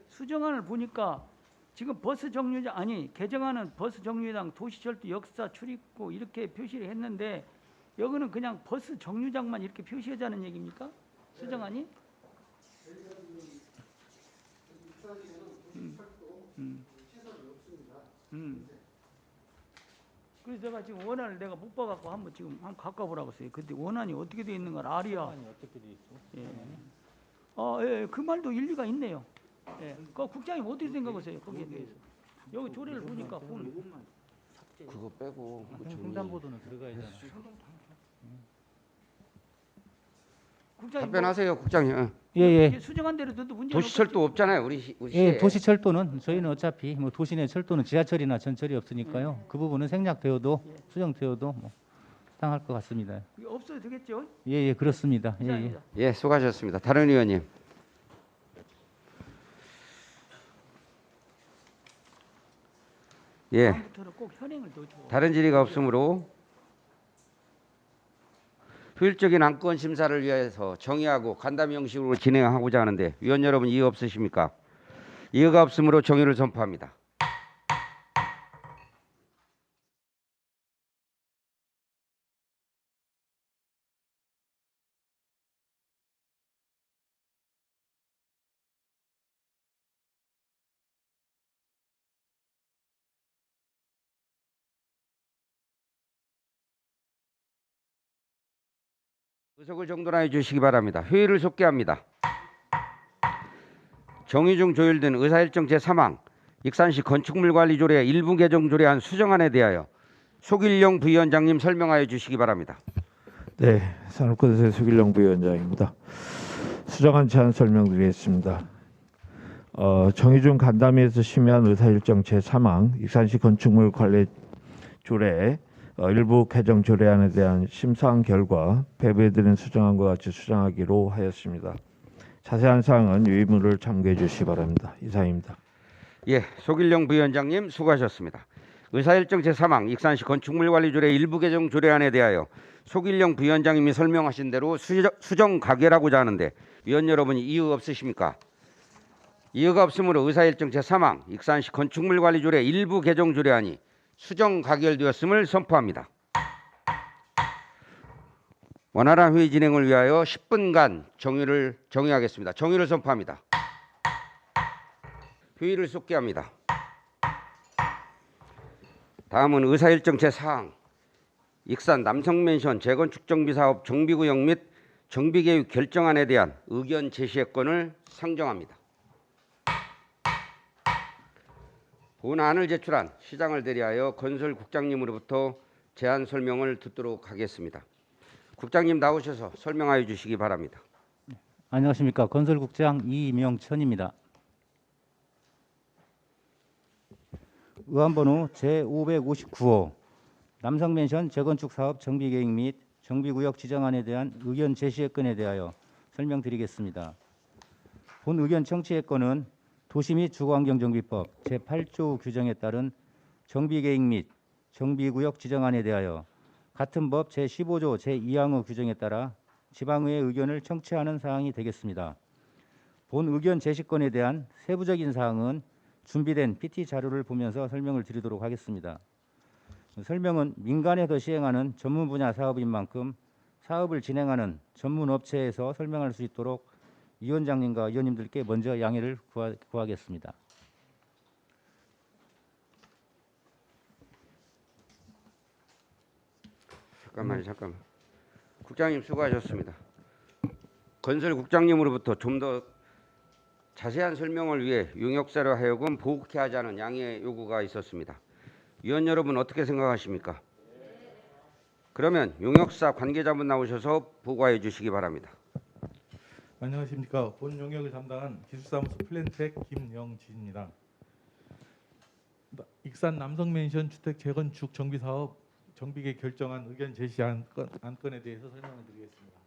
Speaker 4: 수정안을 보니까 지금 버스 정류장 아니 개정안은 버스 정류장 도시철도 역사 출입구 이렇게 표시를 했는데 여기는 그냥 버스 정류장만 이렇게 표시하자는 얘기입니까? 수정안이? 그래서 제가 지금 원안을 내가 못 봐갖고 한번 갖고 보라고 했어요. 근데 원안이 어떻게 돼 있는 걸 알이야.
Speaker 11: 어떻게 돼 있어?
Speaker 4: 예. 예, 그 말도 일리가 있네요. 예, 그 국장님 어떻게 생각하세요? 거기에 대해서. 여기 조례를 보니까
Speaker 1: 그거 빼고
Speaker 11: 횡단보도는 들어가야 되나?
Speaker 4: 국장님
Speaker 1: 답변하세요, 국장님.
Speaker 11: 예.
Speaker 4: 수정한 대로 둬도 문제
Speaker 1: 도시철도 없잖아요, 우리 시에.
Speaker 11: 예, 도시철도는 저희는 어차피 뭐 도시 내 철도는 지하철이나 전철이 없으니까요. 그 부분은 생략되어도 수정되어도 뭐 합당할 것 같습니다.
Speaker 4: 이게 없어도 되겠죠?
Speaker 11: 예, 그렇습니다. 예, 예.
Speaker 4: 이상입니다.
Speaker 1: 예, 수고하셨습니다. 다른 의원님. 예,
Speaker 4: 다음부터는 꼭 현행을 넣어줘.
Speaker 1: 다른 질의가 없으므로 효율적인 안건 심사를 위해서 정의하고 간담회 형식으로 진행하고자 하는데 위원 여러분 이의 없으십니까? 이의가 없으므로 정의를 선포합니다. 의석을 정돈하여 주시기 바랍니다. 회의를 속개합니다. 정의 중 조율된 의사일정 제3항 익산시 건축물관리조례 일부 개정 조례안 수정안에 대하여 속일령 부위원장님 설명하여 주시기 바랍니다.
Speaker 8: 네, 산업건설 수길령 부위원장입니다. 수정안 제안 설명드리겠습니다. 정의중 간담회에서 심의한 의사일정 제3항 익산시 건축물 관리 조례 일부 개정 조례안에 대한 심사한 결과 배부해드린 수정안과 같이 수정하기로 하였습니다. 자세한 사항은 유의문을 참고해 주시기 바랍니다. 이상입니다.
Speaker 1: 예, 속일령 부위원장님 수고하셨습니다. 의사일정 제3항 익산시 건축물관리조례 일부 개정 조례안에 대하여 속일령 부위원장님이 설명하신 대로 수정 가결하고자 하는데 위원 여러분 이의 없으십니까? 이의가 없으므로 의사일정 제3항 익산시 건축물관리조례 일부 개정 조례안이 수정 가결되었음을 선포합니다. 원활한 회의 진행을 위하여 10분간 정의하겠습니다. 정의를 선포합니다. 회의를 속개합니다. 다음은 의사일정 제4항 익산 남성맨션 재건축 정비사업 정비구역 및 정비계획 결정안에 대한 의견 제시의 건을 상정합니다. 본안을 제출한 시장을 대리하여 건설국장님으로부터 제안 설명을 듣도록 하겠습니다. 국장님 나오셔서 설명하여 주시기 바랍니다.
Speaker 11: 안녕하십니까. 건설국장 이명천입니다. 의안번호 제559호 남성맨션 재건축 사업 정비계획 및 정비구역 지정안에 대한 의견 제시의 건에 대하여 설명드리겠습니다. 본 의견 청취의 건은 도시 및 주거환경정비법 제8조 규정에 따른 정비계획 및 정비구역 지정안에 대하여 같은 법 제15조 제2항의 규정에 따라 지방의회 의견을 청취하는 사항이 되겠습니다. 본 의견 제시건에 대한 세부적인 사항은 준비된 PT 자료를 보면서 설명을 드리도록 하겠습니다. 설명은 민간에서 시행하는 전문 분야 사업인 만큼 사업을 진행하는 전문 업체에서 설명할 수 있도록 위원장님과 의원님들께 먼저 양해를 구하겠습니다.
Speaker 1: 잠깐만. 국장님 수고하셨습니다. 건설국장님으로부터 좀 더 자세한 설명을 위해 용역사로 하여금 보고케 하자는 양해 요구가 있었습니다. 위원 여러분 어떻게 생각하십니까? 그러면 용역사 관계자분 나오셔서 보고해 주시기 바랍니다.
Speaker 12: 안녕하십니까. 본 용역을 담당한 기술사무소 플랜텍 김영진입니다. 익산 남성맨션 주택 재건축 정비사업 정비계획 결정안 의견 제시한 안건에 대해서 설명을 드리겠습니다.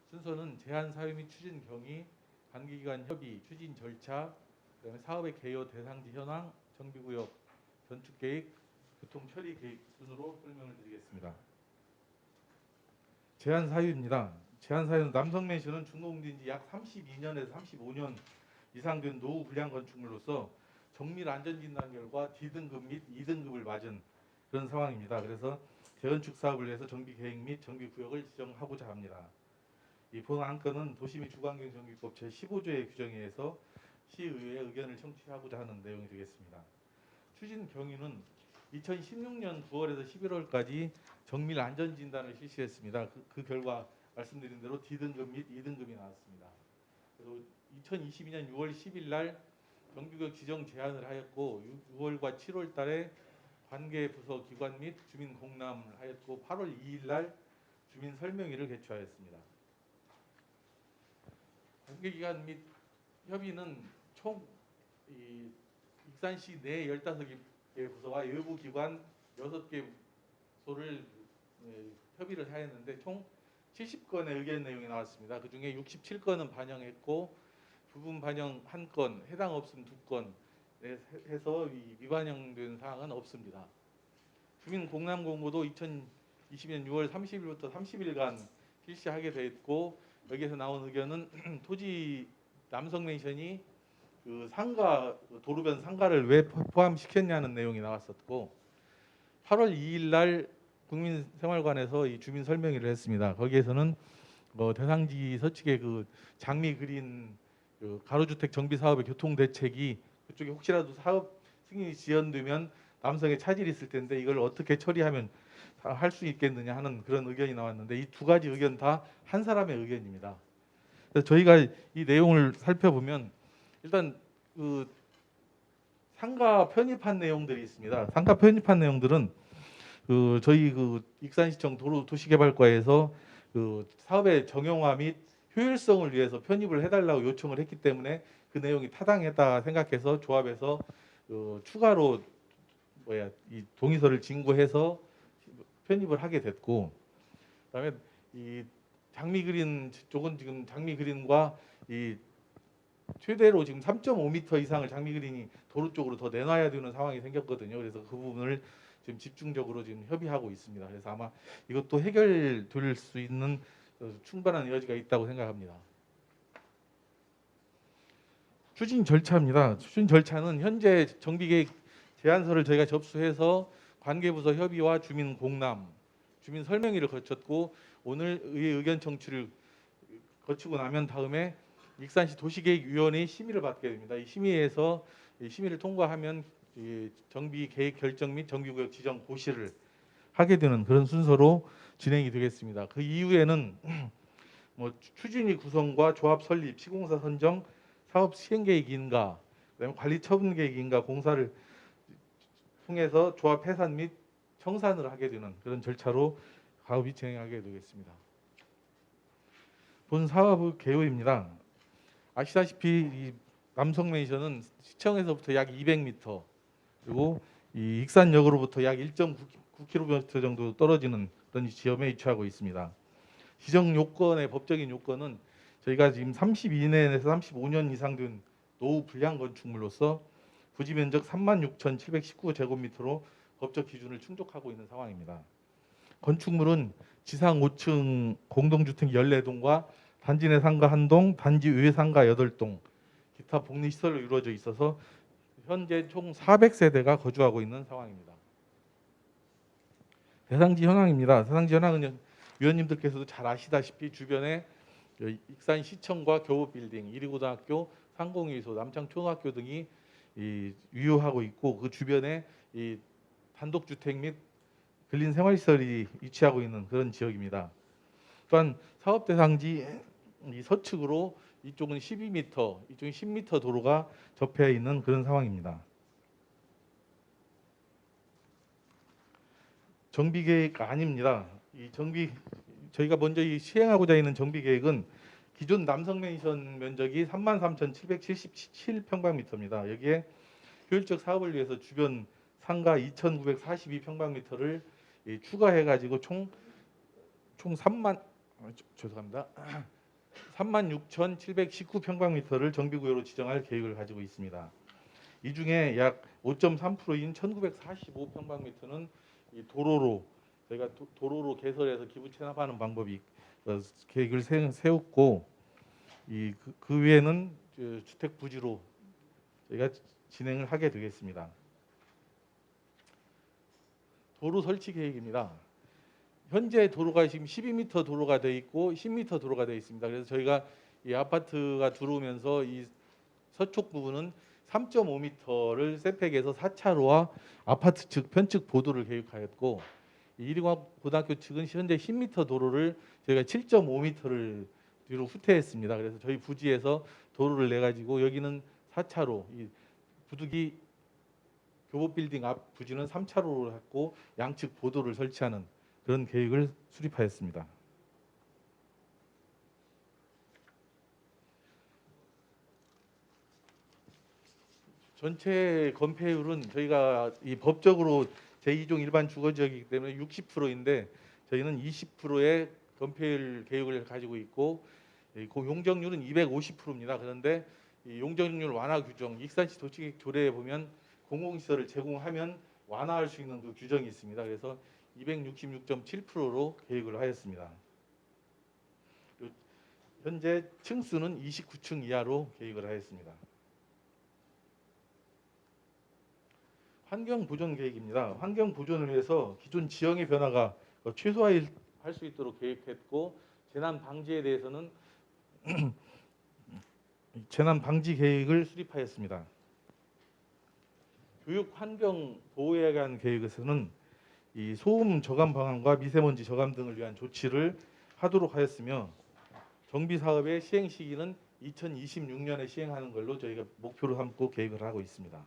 Speaker 12: 순서는 제안 사유 및 추진 경위, 관계기관 협의, 추진 절차, 그다음에 사업의 개요 대상지 현황, 정비구역 건축계획, 교통 처리 계획 순으로 설명을 드리겠습니다. 제안 사유입니다. 제안 사유는 남성맨션은 준공된 지 약 32년에서 35년 이상 된 노후 불량 건축물로서 정밀 안전진단 결과 D등급 및 2등급을 맞은 그런 상황입니다. 그래서 재건축 사업을 위해서 정비계획 및 정비구역을 지정하고자 합니다. 이 본 안건은 도시 및 주거환경정비법 제15조의 규정에 의해서 시의회의 의견을 청취하고자 하는 내용이 되겠습니다. 추진 경위는 2016년 9월에서 11월까지 정밀 안전진단을 실시했습니다. 그 결과 말씀드린 대로 D등급 및 2등급이 나왔습니다. 그리고 2022년 6월 10일 날 정비구역 지정 제안을 하였고 6월과 7월 달에 관계 부서 기관 및 주민 공람을 하였고 8월 2일 날 주민 설명회를 개최하였습니다. 관계기관 및 협의는 총 익산시 내 15개 부서와 외부 기관 6개 소를 협의를 하였는데 총 70건의 의견 내용이 나왔습니다. 그 중에 67건은 반영했고 부분 반영 1건, 해당 없음 2건 해서 미반영된 사항은 없습니다. 주민 공람 공고도 2020년 6월 30일부터 30일간 실시하게 되었고 여기에서 나온 의견은 토지 남성맨션이 그 상가 도로변 상가를 왜 포함시켰냐는 내용이 나왔었고 8월 2일 날 국민생활관에서 이 주민 설명회를 했습니다. 거기에서는 대상지 서측에 그 장미 그린 그 가로주택 정비 사업의 교통 대책이 그쪽에 혹시라도 사업 승인이 지연되면 남성의 차질이 있을 텐데 이걸 어떻게 처리하면 할 수 있겠느냐 하는 그런 의견이 나왔는데 이 두 가지 의견 다 한 사람의 의견입니다. 그래서 저희가 이 내용을 살펴보면 일단 그 상가 편입한 내용들이 있습니다. 상가 편입한 내용들은 그 저희 그 익산시청 도시개발과에서 그 사업의 정형화 및 효율성을 위해서 편입을 해달라고 요청을 했기 때문에 그 내용이 타당했다 생각해서 조합에서 추가로 이 동의서를 진구해서 편입을 하게 됐고, 그다음에 이 장미 그린 쪽은 지금 장미 그린과 이 최대로 지금 3.5m 이상을 장미 그린이 도로 쪽으로 더 내놔야 되는 상황이 생겼거든요. 그래서 그 부분을 지금 집중적으로 지금 협의하고 있습니다. 그래서 아마 이것도 해결될 수 있는 충분한 여지가 있다고 생각합니다. 추진 절차입니다. 추진 절차는 현재 정비계획 제안서를 저희가 접수해서 관계부서 협의와 주민 공람, 주민 설명회를 거쳤고 오늘 의견 청취를 거치고 나면 다음에 익산시 도시계획위원회의 심의를 받게 됩니다. 이 심의에서 이 심의를 통과하면 이 정비계획 결정 및 정비구역 지정 고시를 하게 되는 그런 순서로 진행이 되겠습니다. 그 이후에는 추진위 구성과 조합 설립, 시공사 선정, 사업 시행계획 인가, 그다음에 관리 처분 계획 인가 공사를 통해서 조합 해산 및 청산을 하게 되는 그런 절차로 사업이 진행하게 되겠습니다. 본 사업의 개요입니다. 아시다시피 이 남성맨션은 시청에서부터 약 200m 그리고 이 익산역으로부터 약 1.9km 정도 떨어지는 그런 지점에 위치하고 있습니다. 지정 요건의 법적인 요건은 저희가 지금 32년에서 35년 이상 된 노후 불량 건축물로서 부지 면적 36,719제곱미터로 법적 기준을 충족하고 있는 상황입니다. 건축물은 지상 5층 공동주택 14동과 단지 내 상가 1동, 단지 외 상가 8동, 기타 복리시설로 이루어져 있어서 현재 총 400세대가 거주하고 있는 상황입니다. 대상지 현황입니다. 대상지 현황은 위원님들께서도 잘 아시다시피 주변에 익산시청과 교보빌딩, 이리고등학교, 상공회의소, 남창초등학교 등이 유효하고 있고 그 주변에 이 단독주택 및 근린 생활시설이 위치하고 있는 그런 지역입니다. 또한 사업 대상지 이 서측으로 이쪽은 12m, 이쪽은 10m 도로가 접해 있는 그런 상황입니다. 정비 계획 아닙니다. 저희가 먼저 시행하고자 있는 정비 계획은 기존 남성맨션 면적이 33,777평방미터입니다. 여기에 효율적 사업을 위해서 주변 상가 2,942평방미터를 추가해가지고 총 36,719평방미터를 정비구역으로 지정할 계획을 가지고 있습니다. 이 중에 약 5.3%인 1,945평방미터는 도로로 저희가 도로로 개설해서 기부 체납하는 방법이 계획을 세웠고 그 외에는 주택 부지로 저희가 진행을 하게 되겠습니다. 도로 설치 계획입니다. 현재 도로가 지금 12m 도로가 돼 있고 10m 도로가 돼 있습니다. 그래서 저희가 이 아파트가 들어오면서 이 서쪽 부분은 3.5m를 셋팩에서 4차로와 아파트 측 편측 보도를 계획하였고 이리고등학교 측은 현재 10m 도로를 저희가 7.5m를 뒤로 후퇴했습니다. 그래서 저희 부지에서 도로를 내 가지고 여기는 4차로, 이 부득이 교보빌딩 앞 부지는 3차로를 했고 양측 보도를 설치하는 그런 계획을 수립하였습니다. 전체 건폐율은 저희가 이 법적으로 제2종 일반 주거지역이기 때문에 60%인데 저희는 20%의 건폐율 계획을 가지고 있고 그 용적률은 250%입니다. 그런데 이 용적률 완화 규정 익산시 도시계획 조례에 보면 공공시설을 제공하면 완화할 수 있는 그 규정이 있습니다. 그래서 266.7%로 계획을 하였습니다. 현재 층수는 29층 이하로 계획을 하였습니다. 환경 보존 계획입니다. 환경 보존을 위해서 기존 지형의 변화가 최소화할 수 있도록 계획했고 재난 방지에 대해서는 재난 방지 계획을 수립하였습니다. 교육 환경 보호에 관한 계획에서는 이 소음 저감 방안과 미세먼지 저감 등을 위한 조치를 하도록 하였으며 정비 사업의 시행 시기는 2026년에 시행하는 걸로 저희가 목표로 삼고 계획을 하고 있습니다.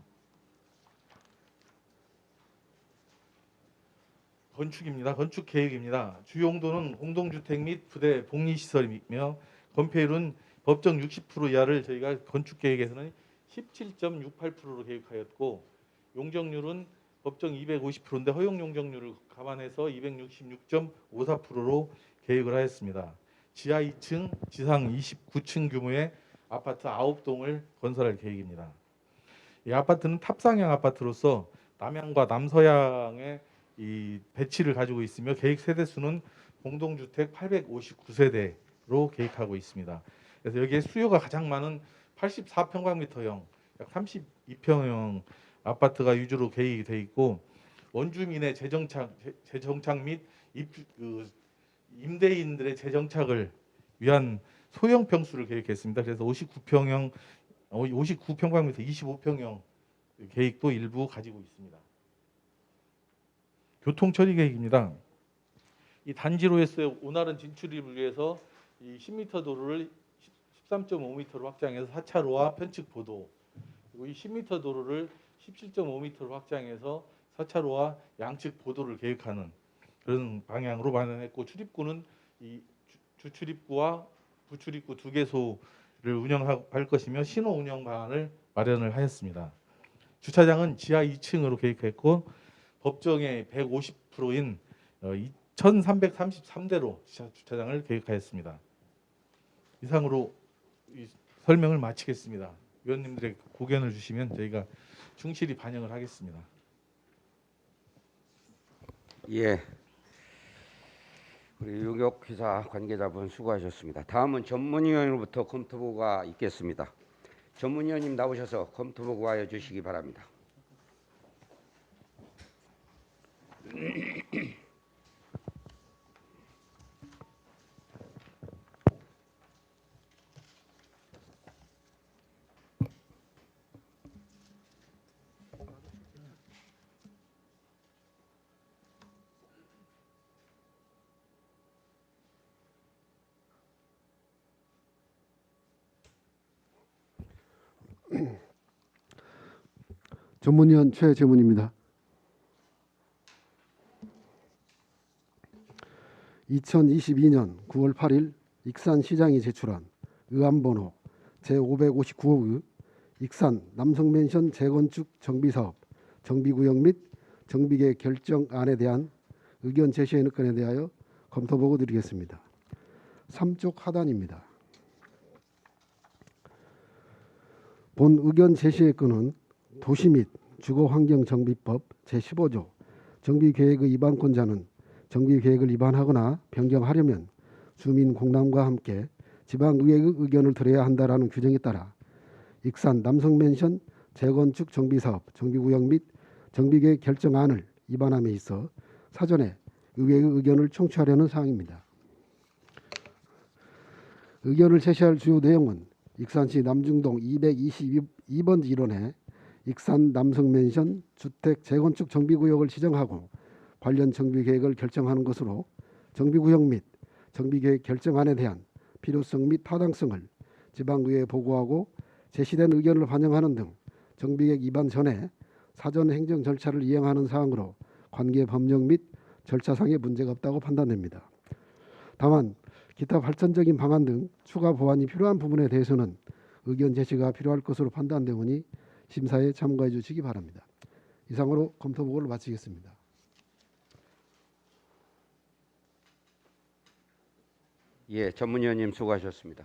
Speaker 12: 건축입니다. 건축 계획입니다. 주요 용도는 공동주택 및 부대 복리시설이며 건폐율은 법정 60% 이하를 저희가 건축 계획에서는 17.68%로 계획하였고 용적률은 법정 250%인데 허용 용적률을 감안해서 266.54%로 계획을 하였습니다. 지하 2층, 지상 29층 규모의 아파트 9동을 건설할 계획입니다. 이 아파트는 탑상형 아파트로서 남향과 남서향의 이 배치를 가지고 있으며 계획 세대 수는 공동주택 859세대로 계획하고 있습니다. 그래서 여기에 수요가 가장 많은 84평방미터형, 약 32평형 아파트가 위주로 계획이 돼 있고 원주민의 재정착 및 임대인들의 재정착을 위한 소형 평수를 계획했습니다. 그래서 59평방미터 25평형 계획도 일부 가지고 있습니다. 교통 처리 계획입니다. 이 단지로에서의 온활한 진출입을 위해서 이 10m 도로를 13.5m로 확장해서 4차로와 편측 보도, 그리고 이 10m 도로를 17.5m로 확장해서 4차로와 양측 보도를 계획하는 그런 방향으로 마련했고 출입구는 이 주출입구와 부출입구 2개소를 운영할 것이며 신호 운영 방안을 마련을 하였습니다. 주차장은 지하 2층으로 계획했고 법정의 150%인 2,333대로 주차장을 계획하였습니다. 이상으로 이 설명을 마치겠습니다. 위원님들의 고견을 주시면 저희가 충실히 반영을 하겠습니다.
Speaker 1: 예. 우리 유격회사 관계자분 수고하셨습니다. 다음은 전문위원으로부터 검토보고가 있겠습니다. 전문위원님 나오셔서 검토보고하여 주시기 바랍니다.
Speaker 3: 전문위원 최재문입니다. 2022년 9월 8일 익산시장이 제출한 의안번호 제559호 익산 남성맨션 재건축 정비사업 정비구역 및 정비계획 결정안에 대한 의견 제시의 건에 대하여 검토보고 드리겠습니다. 3쪽 하단입니다. 본 의견 제시의 건은 도시 및 주거환경정비법 제15조 정비계획의 위반권자는 정비계획을 위반하거나 변경하려면 주민 공람과 함께 지방의회의 의견을 들어야 한다라는 규정에 따라 익산 남성맨션 재건축 정비사업 정비구역 및 정비계획 결정안을 위반함에 있어 사전에 의회의 의견을 청취하려는 사항입니다. 의견을 제시할 주요 내용은 익산시 남중동 222번지 1원에 익산 남성맨션 주택 재건축 정비구역을 지정하고 관련 정비계획을 결정하는 것으로 정비구역 및 정비계획 결정안에 대한 필요성 및 타당성을 지방의회에 보고하고 제시된 의견을 반영하는 등 정비계획 위반 전에 사전 행정 절차를 이행하는 사항으로 관계 법령 및 절차상의 문제가 없다고 판단됩니다. 다만 기타 발전적인 방안 등 추가 보완이 필요한 부분에 대해서는 의견 제시가 필요할 것으로 판단되오니 심사에 참고해 주시기 바랍니다. 이상으로 검토 보고를 마치겠습니다.
Speaker 1: 예, 전문위원님 수고하셨습니다.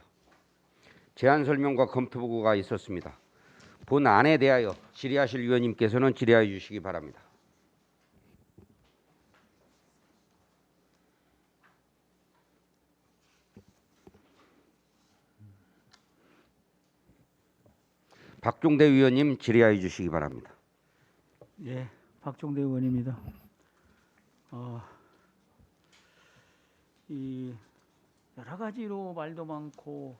Speaker 1: 제안 설명과 검토 보고가 있었습니다. 본안에 대하여 질의하실 위원님께서는 질의하여 주시기 바랍니다. 박종대 위원님 질의하여 주시기 바랍니다.
Speaker 4: 예, 박종대 의원입니다. 이 여러 가지로 말도 많고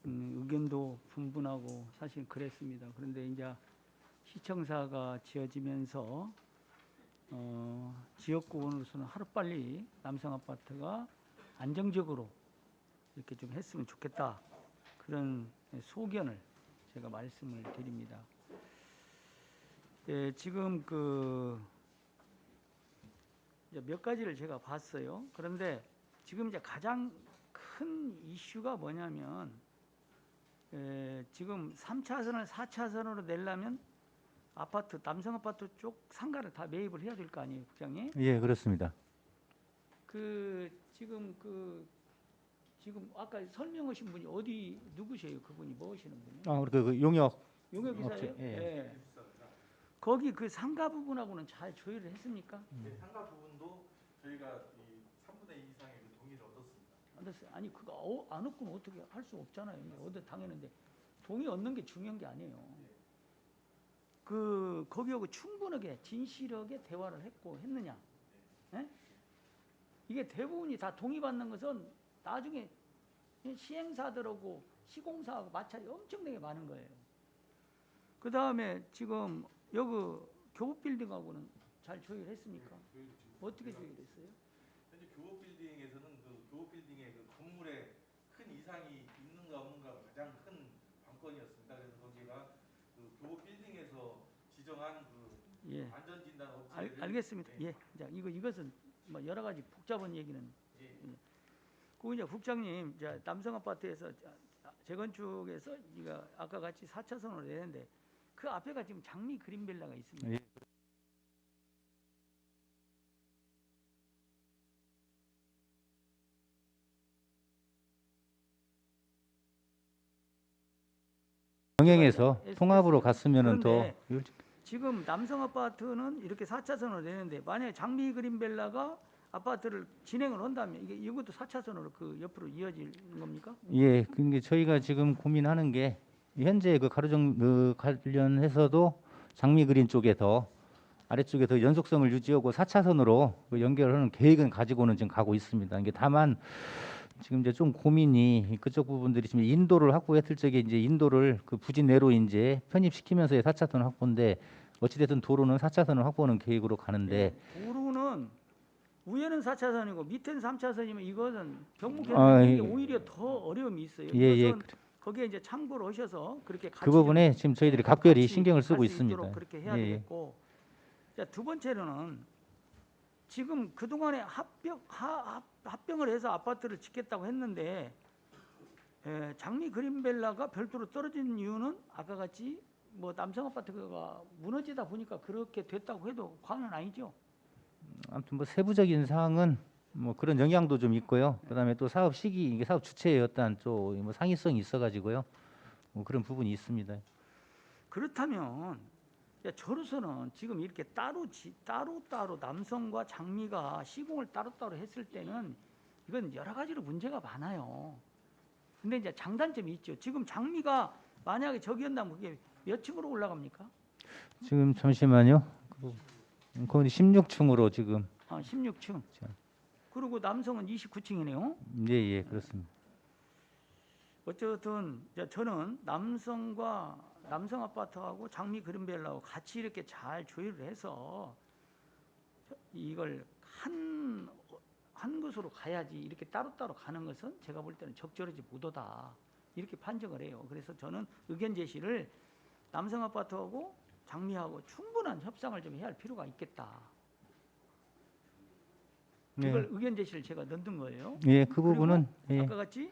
Speaker 4: 의견도 분분하고 사실 그랬습니다. 그런데 이제 시청사가 지어지면서 지역구원으로서는 하루빨리 남성아파트가 안정적으로 이렇게 좀 했으면 좋겠다. 그런 소견을 제가 말씀을 드립니다. 예, 지금 이제 몇 가지를 제가 봤어요. 그런데 지금 이제 가장 큰 이슈가 뭐냐면 지금 3차선을 4차선으로 내려면 아파트, 남성 아파트 쪽 상가를 다 매입을 해야 될 거 아니에요, 국장님?
Speaker 11: 예, 그렇습니다.
Speaker 4: 지금 아까 설명하신 분이 어디 누구세요? 그분이 뭐 하시는 분이요?
Speaker 11: 아, 우리 그 용역
Speaker 4: 용역이사예요?
Speaker 11: 업체, 예.
Speaker 4: 예. 거기 그 상가 부분하고는 잘 조율을 했습니까?
Speaker 12: 네, 상가 부분도 저희가 이 3분의 2 이상의 그 동의를 얻었습니다.
Speaker 4: 아니 그거 안 얻고는 어떻게 할 수 없잖아요. 얻어 당했는데 동의 얻는 게 중요한 게 아니에요. 거기하고 충분하게 진실하게 대화를 했느냐? 예? 이게 대부분이 다 동의받는 것은 나중에 시행사들하고 시공사하고 마찰이 엄청나게 많은 거예요. 그 다음에 지금 여기 교보빌딩하고는 잘 조율했습니까? 어떻게 조율했어요?
Speaker 12: 현재 교보빌딩에서는 그 교보빌딩의 그 건물에 큰 이상이 있는가 없는가 가장 큰 관건이었습니다. 그래서 거기가 그 교보빌딩에서 지정한 그
Speaker 4: 예.
Speaker 12: 안전진단 업체를
Speaker 4: 알겠습니다. 예. 자, 이것은 뭐 여러 가지 복잡한 얘기는. 예. 그 이제 국장님, 자, 남성 아파트에서 재건축에서 이거 아까 같이 4차선으로 내는데 그 앞에가 지금 장미 그린벨라가 있습니다.
Speaker 11: 예. 병행해서 통합으로 갔으면은 더
Speaker 4: 그런데 지금 남성 아파트는 이렇게 4차선으로 내는데 만약에 장미 그린벨라가 아파트를 진행을 한다면 이것도 4차선으로 그 옆으로 이어지는 겁니까?
Speaker 11: 예, 그게 저희가 지금 고민하는 게 현재 그 가로정 관련해서도 장미 그린 쪽에 더 아래쪽에 더 연속성을 유지하고 4차선으로 연결하는 계획은 가지고는 지금 가고 있습니다. 이게 다만 지금 이제 좀 고민이 그쪽 부분들이 지금 인도를 확보했을 적에 이제 인도를 그 부지 내로 이제 편입시키면서의 4차선 확보인데 어찌됐든 도로는 4차선을 확보하는 계획으로 가는데
Speaker 4: 도로는 위에는 4차선이고 밑에는 3차선이면 이거는 경북
Speaker 11: 아,
Speaker 4: 현장이
Speaker 11: 예.
Speaker 4: 오히려 더 어려움이 있어요.
Speaker 11: 예, 예.
Speaker 4: 이것은 거기에 이제 참고를 하셔서 그렇게
Speaker 11: 그 부분에 지금 저희들이 각별히
Speaker 4: 같이
Speaker 11: 신경을
Speaker 4: 갈
Speaker 11: 쓰고
Speaker 4: 수
Speaker 11: 있습니다.
Speaker 4: 있도록 그렇게 해야
Speaker 11: 예, 예.
Speaker 4: 되겠고, 자, 두 번째로는 지금 그 동안에 합병을 해서 아파트를 짓겠다고 했는데 장미 그린벨라가 별도로 떨어진 이유는 아까 같이 뭐 남성 아파트가 무너지다 보니까 그렇게 됐다고 해도 과언은 아니죠.
Speaker 11: 아무튼 뭐 세부적인 사항은 뭐 그런 영향도 좀 있고요. 그다음에 또 사업 시기 이게 사업 주체의 어떤 좀 뭐 상이성이 있어가지고요. 뭐 그런 부분이 있습니다.
Speaker 4: 그렇다면 저로서는 지금 이렇게 따로 남성과 장미가 시공을 따로따로 했을 때는 이건 여러 가지로 문제가 많아요. 근데 이제 장단점이 있죠. 지금 장미가 만약에 저기였다면 그게 몇 층으로 올라갑니까?
Speaker 11: 지금 잠시만요. 거기 16층으로 지금
Speaker 4: 16층. 그리고 남성은 29층이네요.
Speaker 11: 예, 그렇습니다.
Speaker 4: 어쨌든 저는 남성 아파트하고 장미 그린벨라하고 같이 이렇게 잘 조율을 해서 이걸 한 곳으로 가야지 이렇게 따로따로 가는 것은 제가 볼 때는 적절하지 못하다 이렇게 판정을 해요. 그래서 저는 의견 제시를 남성 아파트하고 장미하고 충분한 협상을 좀 해야 할 필요가 있겠다. 이걸 의견 제시를 제가 넣는 거예요.
Speaker 11: 예, 그 부분은 예.
Speaker 4: 아까 같이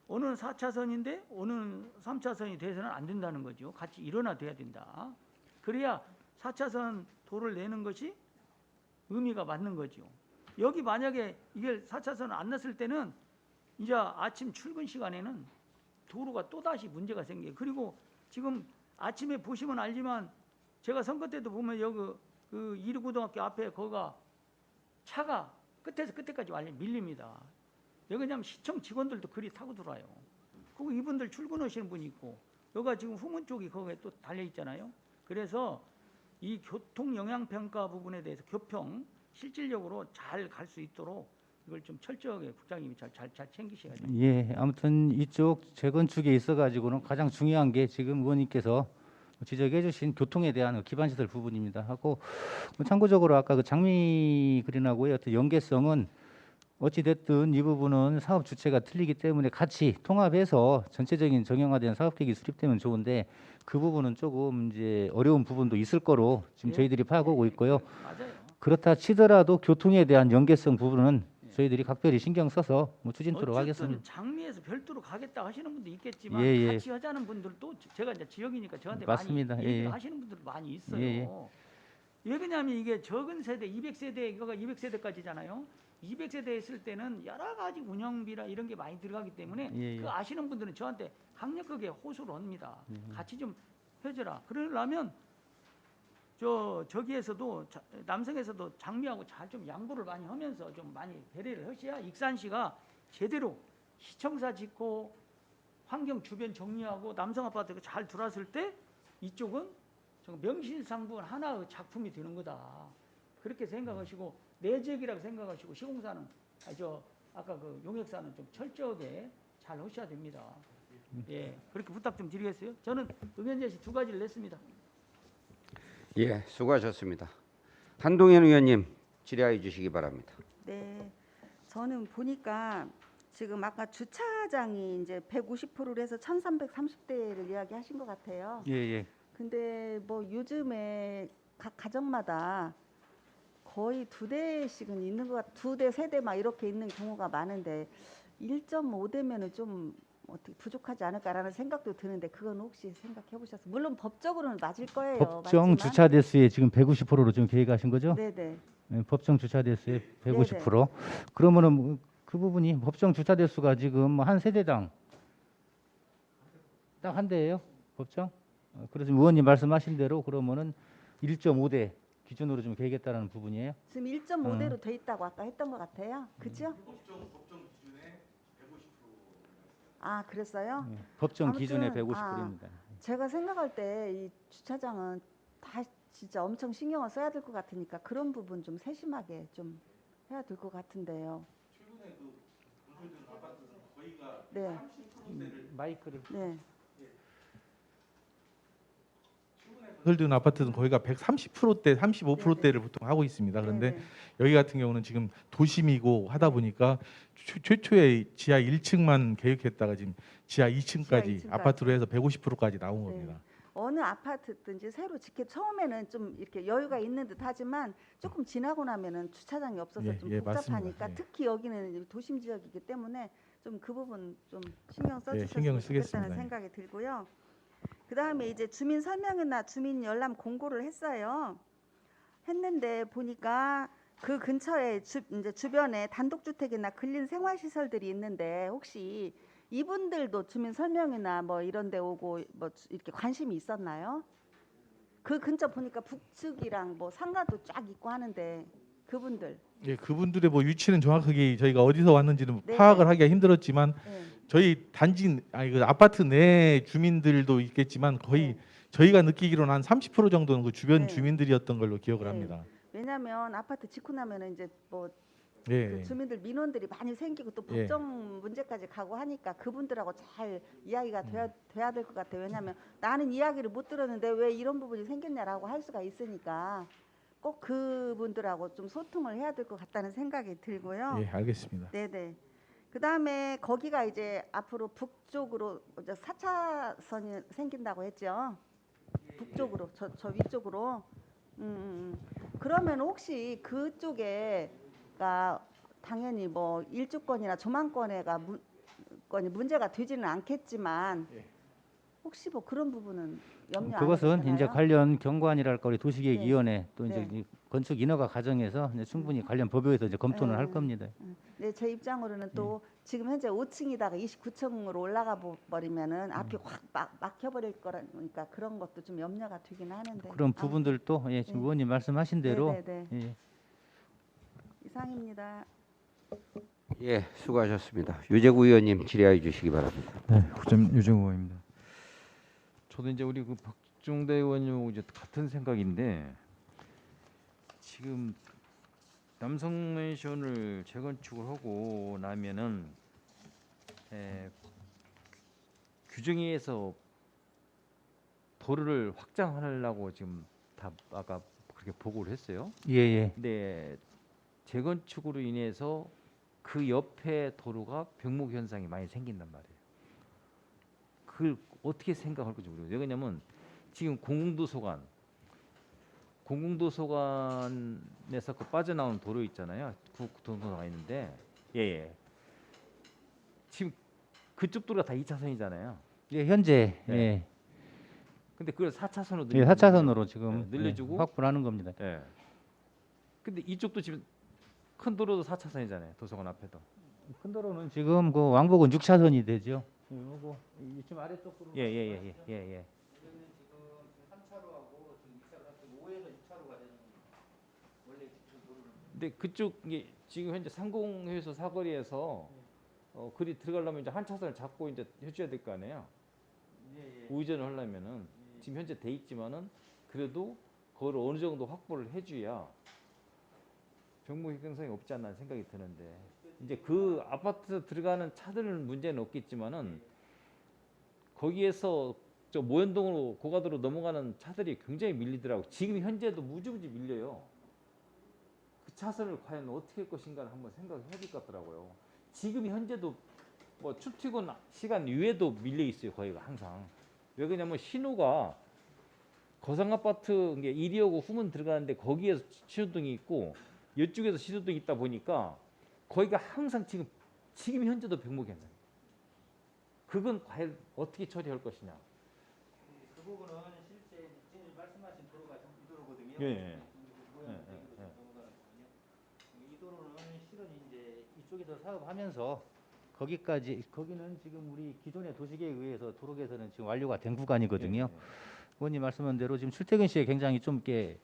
Speaker 4: 어느 4차선인데 어느 3차선이 돼서는 안 된다는 거죠. 같이 일원화돼야 된다. 그래야 4차선 도를 내는 것이 의미가 맞는 거죠. 여기 만약에 이게 4차선을 안 놨을 때는 이제 아침 출근 시간에는 도로가 또다시 문제가 생겨요. 그리고 지금 아침에 보시면 알지만 제가 선거 때도 보면 여기 그 이르고등학교 앞에 거가 차가 끝에서 끝에까지 완전히 밀립니다. 여기 왜냐면 시청 직원들도 그리 타고 들어와요. 그리고 이분들 출근하시는 분이 있고 여기가 지금 후문 쪽이 거기에 또 달려 있잖아요. 그래서 이 교통 영향 평가 부분에 대해서 교평 실질적으로 잘 갈 수 있도록 이걸 좀 철저하게 국장님이 잘 챙기셔야 돼요.
Speaker 11: 예, 아무튼 이쪽 재건축에 있어가지고는 가장 중요한 게 지금 의원님께서 지적해주신 교통에 대한 기반시설 부분입니다. 하고 참고적으로 아까 그 장미 그린하고의 어떤 연계성은 어찌 됐든 이 부분은 사업 주체가 틀리기 때문에 같이 통합해서 전체적인 정형화된 사업 계획이 수립되면 좋은데 그 부분은 조금 이제 어려운 부분도 있을 거로 지금
Speaker 4: 예.
Speaker 11: 저희들이 파악하고 있고요.
Speaker 4: 맞아요.
Speaker 11: 그렇다 치더라도 교통에 대한 연계성 부분은 저희들이 각별히 신경 써서 추진토록
Speaker 4: 어쨌든
Speaker 11: 하겠습니다.
Speaker 4: 장미에서 별도로 가겠다 하시는 분도 있겠지만
Speaker 11: 예, 예.
Speaker 4: 같이 하자는 분들도 제가 이제 지역이니까 저한테
Speaker 11: 맞습니다.
Speaker 4: 많이
Speaker 11: 예,
Speaker 4: 얘기를
Speaker 11: 예.
Speaker 4: 하시는 분들 많이 있어요.
Speaker 11: 예,
Speaker 4: 왜 그러냐면 이게 적은 세대 200세대 이거가 200세대까지잖아요. 200세대 했을 때는 여러 가지 운영비라 이런 게 많이 들어가기 때문에
Speaker 11: 예, 예.
Speaker 4: 그 아시는 분들은 저한테 강력하게 호소를 합니다. 같이 좀 해줘라. 그러려면 저기에서도 남성에서도 장미하고 잘 좀 양보를 많이 하면서 좀 많이 배려를 하셔야 익산시가 제대로 시청사 짓고 환경 주변 정리하고 남성 아파트가 잘 들어왔을 때 이쪽은 정 명실상부한 하나의 작품이 되는 거다. 그렇게 생각하시고 내 지역이라고 생각하시고 시공사는 아까 그 용역사는 좀 철저하게 잘 하셔야 됩니다. 예, 그렇게 부탁 좀 드리겠어요. 저는 의견 제시 2가지를 냈습니다.
Speaker 1: 예, 수고하셨습니다. 한동현 의원님 질의하여 주시기 바랍니다.
Speaker 6: 네, 저는 보니까 지금 아까 주차장이 이제 150%를 해서 1,330대를 이야기하신 것 같아요.
Speaker 11: 예, 예.
Speaker 6: 근데 뭐 요즘에 각 가정마다 거의 2대씩은 있는 것 같, 2대, 3대 막 이렇게 있는 경우가 많은데 1.5대면은 좀 어떻게 부족하지 않을까라는 생각도 드는데 그건 혹시 생각해 보셨어요? 물론 법적으로는 맞을 거예요.
Speaker 11: 법정
Speaker 6: 맞지만.
Speaker 11: 주차 대수에 지금 150%로 지금 계획하신 거죠?
Speaker 6: 네네.
Speaker 11: 네, 법정 주차 대수의 150%. 그러면은 그 부분이 법정 주차 대수가 지금 한 세대당 딱 한 대예요. 법정. 그래서 의원님 말씀하신 대로 그러면은 1.5대 기준으로 좀 계획했다는 부분이에요.
Speaker 6: 지금 1.5대로 돼 있다고 아까 했던 것 같아요. 그죠? 아 그랬어요?
Speaker 11: 네, 법정
Speaker 6: 아무튼,
Speaker 11: 기준의 150%입니다.
Speaker 6: 제가 생각할 때 이 주차장은 다 진짜 엄청 신경을 써야 될 것 같으니까 그런 부분 좀 세심하게 좀 해야 될 것 같은데요.
Speaker 12: 최근에 그 건설된 아파트는 거의가
Speaker 6: 네.
Speaker 12: 30%대를
Speaker 11: 마이크를.
Speaker 6: 네.
Speaker 12: 건설된 아파트는 거의가 130%대, 35%대를 보통 하고 있습니다. 그런데
Speaker 6: 네네.
Speaker 12: 여기 같은 경우는 지금 도심이고 하다 보니까 최초에 지하 1층만 계획했다가 지금 지하 2층까지
Speaker 6: 지하 2층까지.
Speaker 12: 아파트로 해서 150%까지 나온
Speaker 6: 네.
Speaker 12: 겁니다.
Speaker 6: 어느 아파트든지 새로 짓게 처음에는 좀 이렇게 여유가 있는 듯하지만 조금 지나고 나면은 주차장이 없어서
Speaker 12: 예,
Speaker 6: 좀
Speaker 12: 예,
Speaker 6: 복잡하니까
Speaker 12: 맞습니다. 예.
Speaker 6: 특히 여기는 도심 지역이기 때문에 좀 그 부분 좀 신경
Speaker 12: 예,
Speaker 6: 써주셨으면
Speaker 12: 신경을
Speaker 6: 좋겠다는
Speaker 12: 쓰겠습니다. 예.
Speaker 6: 생각이 들고요. 그 다음에 이제 주민 설명이나 주민 열람 공고를 했어요. 했는데 보니까 그 근처에 이제 주변에 단독주택이나 근린 생활시설들이 있는데 혹시 이분들도 주민 설명이나 뭐 이런 데 오고 뭐 이렇게 관심이 있었나요? 그 근처 보니까 북측이랑 뭐 상가도 쫙 있고 하는데 그분들.
Speaker 12: 예, 그분들의 뭐 위치는 정확하게 저희가 어디서 왔는지는
Speaker 6: 네.
Speaker 12: 파악을 하기가 힘들었지만
Speaker 6: 네.
Speaker 12: 저희 단지 그 아파트 내 주민들도 있겠지만 거의
Speaker 6: 네.
Speaker 12: 저희가 느끼기로는 한 30% 정도는 그 주변
Speaker 6: 네.
Speaker 12: 주민들이었던 걸로 기억을
Speaker 6: 네.
Speaker 12: 합니다.
Speaker 6: 왜냐하면 아파트 짓고 나면은 이제 뭐
Speaker 12: 예.
Speaker 6: 그 주민들 민원들이 많이 생기고 또
Speaker 12: 예.
Speaker 6: 법정 문제까지 가고 하니까 그분들하고 잘 이야기가 돼야 될 것 같아요. 왜냐하면 나는 이야기를 못 들었는데 왜 이런 부분이 생겼냐라고 할 수가 있으니까 꼭 그분들하고 좀 소통을 해야 될 것 같다는 생각이 들고요.
Speaker 12: 예, 알겠습니다.
Speaker 6: 네네. 그 다음에 거기가 이제 앞으로 북쪽으로 이제 4차선이 생긴다고 했죠. 북쪽으로 저 위쪽으로. 그러면 혹시 그쪽에가 당연히 뭐 일주권이나 조망권에가 건이 문제가 되지는 않겠지만 혹시 뭐 그런 부분은 염려 안
Speaker 11: 그것은
Speaker 6: 하셨나요?
Speaker 11: 이제 관련 경관이랄 거리 도시계획위원회 또 이제
Speaker 6: 네.
Speaker 11: 건축 인허가 과정에서 이제 충분히 관련 법에서 이제 검토는 할 겁니다.
Speaker 6: 네, 제 입장으로는 또 지금 현재 5층이다가 29층으로 올라가 버리면은 앞이 확 막혀버릴 거라니까 그런 것도 좀 염려가 되긴 하는데.
Speaker 11: 그런 부분들도 예, 지금
Speaker 6: 네.
Speaker 11: 의원님 말씀하신 대로
Speaker 6: 네네네.
Speaker 11: 예,
Speaker 6: 이상입니다.
Speaker 1: 예, 수고하셨습니다. 유재구 의원님 질의해 주시기 바랍니다.
Speaker 13: 네, 후점 유정호 의원입니다. 저도 이제 우리 그 박종대 의원님하고 이제 같은 생각인데 지금 남성맨션을 재건축을 하고 나면은 규정위에서 도로를 확장하려고 지금 다 아까 그렇게 보고를 했어요.
Speaker 11: 예, 예.
Speaker 13: 근데 재건축으로 인해서 그 옆에 도로가 병목 현상이 많이 생긴단 말이에요. 그걸 어떻게 생각할 건지 모르겠어요. 왜냐면 지금 공공도서관에서 그 빠져나오는 도로 있잖아요. 국도로가 있는데, 예. 지금 그쪽 도로가 다 2차선이잖아요.
Speaker 11: 예, 현재
Speaker 13: 네.
Speaker 11: 예.
Speaker 13: 근데 그걸 4차선으로
Speaker 11: 예, 4차선으로 지금
Speaker 13: 늘려주고
Speaker 11: 확보를 하는 겁니다.
Speaker 13: 예. 근데 이쪽도 지금 큰 도로도 4차선이잖아요. 도서관 앞에도.
Speaker 11: 큰 도로는 지금 그 왕복은 6차선이 되죠. 요거 이쯤 아래쪽으로
Speaker 13: 예. 근데 그쪽 지금 현재 상공회수 사거리에서 그리 들어가려면 이제 한 차선을 잡고 이제 해줘야 될 거 아니에요. 우회전을 하려면은 지금 현재 돼 있지만은 그래도 그걸 어느 정도 확보를 해줘야 병목 형성이 없지 않나 생각이 드는데 이제 그 아파트 들어가는 차들은 문제는 없겠지만은 거기에서 저 모현동으로 고가도로 넘어가는 차들이 굉장히 밀리더라고. 지금 현재도 무지무지 밀려요. 그 차선을 과연 어떻게 할 것인가를 한번 생각해야 될 것 같더라고요. 지금 현재도 뭐 출퇴근 시간 이외에도 밀려 있어요. 거기가 항상. 왜 그러냐면 신호가 거상 아파트 이리 오고 후문 들어가는데 거기에서 신호등이 있고 이쪽에서 신호등이 있다 보니까 거기가 항상 지금 현재도 병목 현상. 그건 과연 어떻게 처리할 것이냐.
Speaker 11: 그 부분은 실제 지금 말씀하신 도로가 이 도로거든요.
Speaker 13: 예.
Speaker 11: 이 도로는 실은 이제 이쪽에서 사업하면서 거기는 지금 우리 기존의 도시계획에 의해서 도로 개선은 지금 완료가 된 구간이거든요. 의원님 말씀한 대로 지금 출퇴근 시에 굉장히 좀 이렇게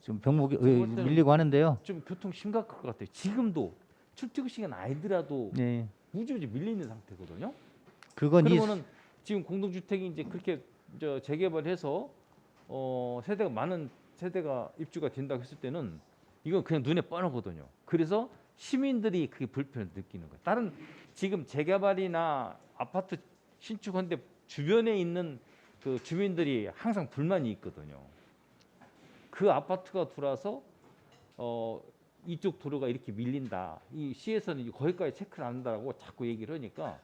Speaker 11: 좀 병목이 밀리고 하는데요.
Speaker 13: 좀 교통 심각할 것 같아요. 지금도 출퇴근 시간 아니더라도
Speaker 11: 네.
Speaker 13: 무지무지 밀리는 상태거든요.
Speaker 11: 그러면은
Speaker 13: 지금 공동주택이 이제 그렇게 재개발해서 세대가 많은 세대가 입주가 된다고 했을 때는 이건 그냥 눈에 뻔하거든요. 그래서 시민들이 그게 불편을 느끼는 거예요. 다른 지금 재개발이나 아파트 신축한데 주변에 있는 그 주민들이 항상 불만이 있거든요. 그 아파트가 들어와서 이쪽 도로가 이렇게 밀린다. 이 시에서는 거기까지 체크를 안 한다고 자꾸 얘기를 하니까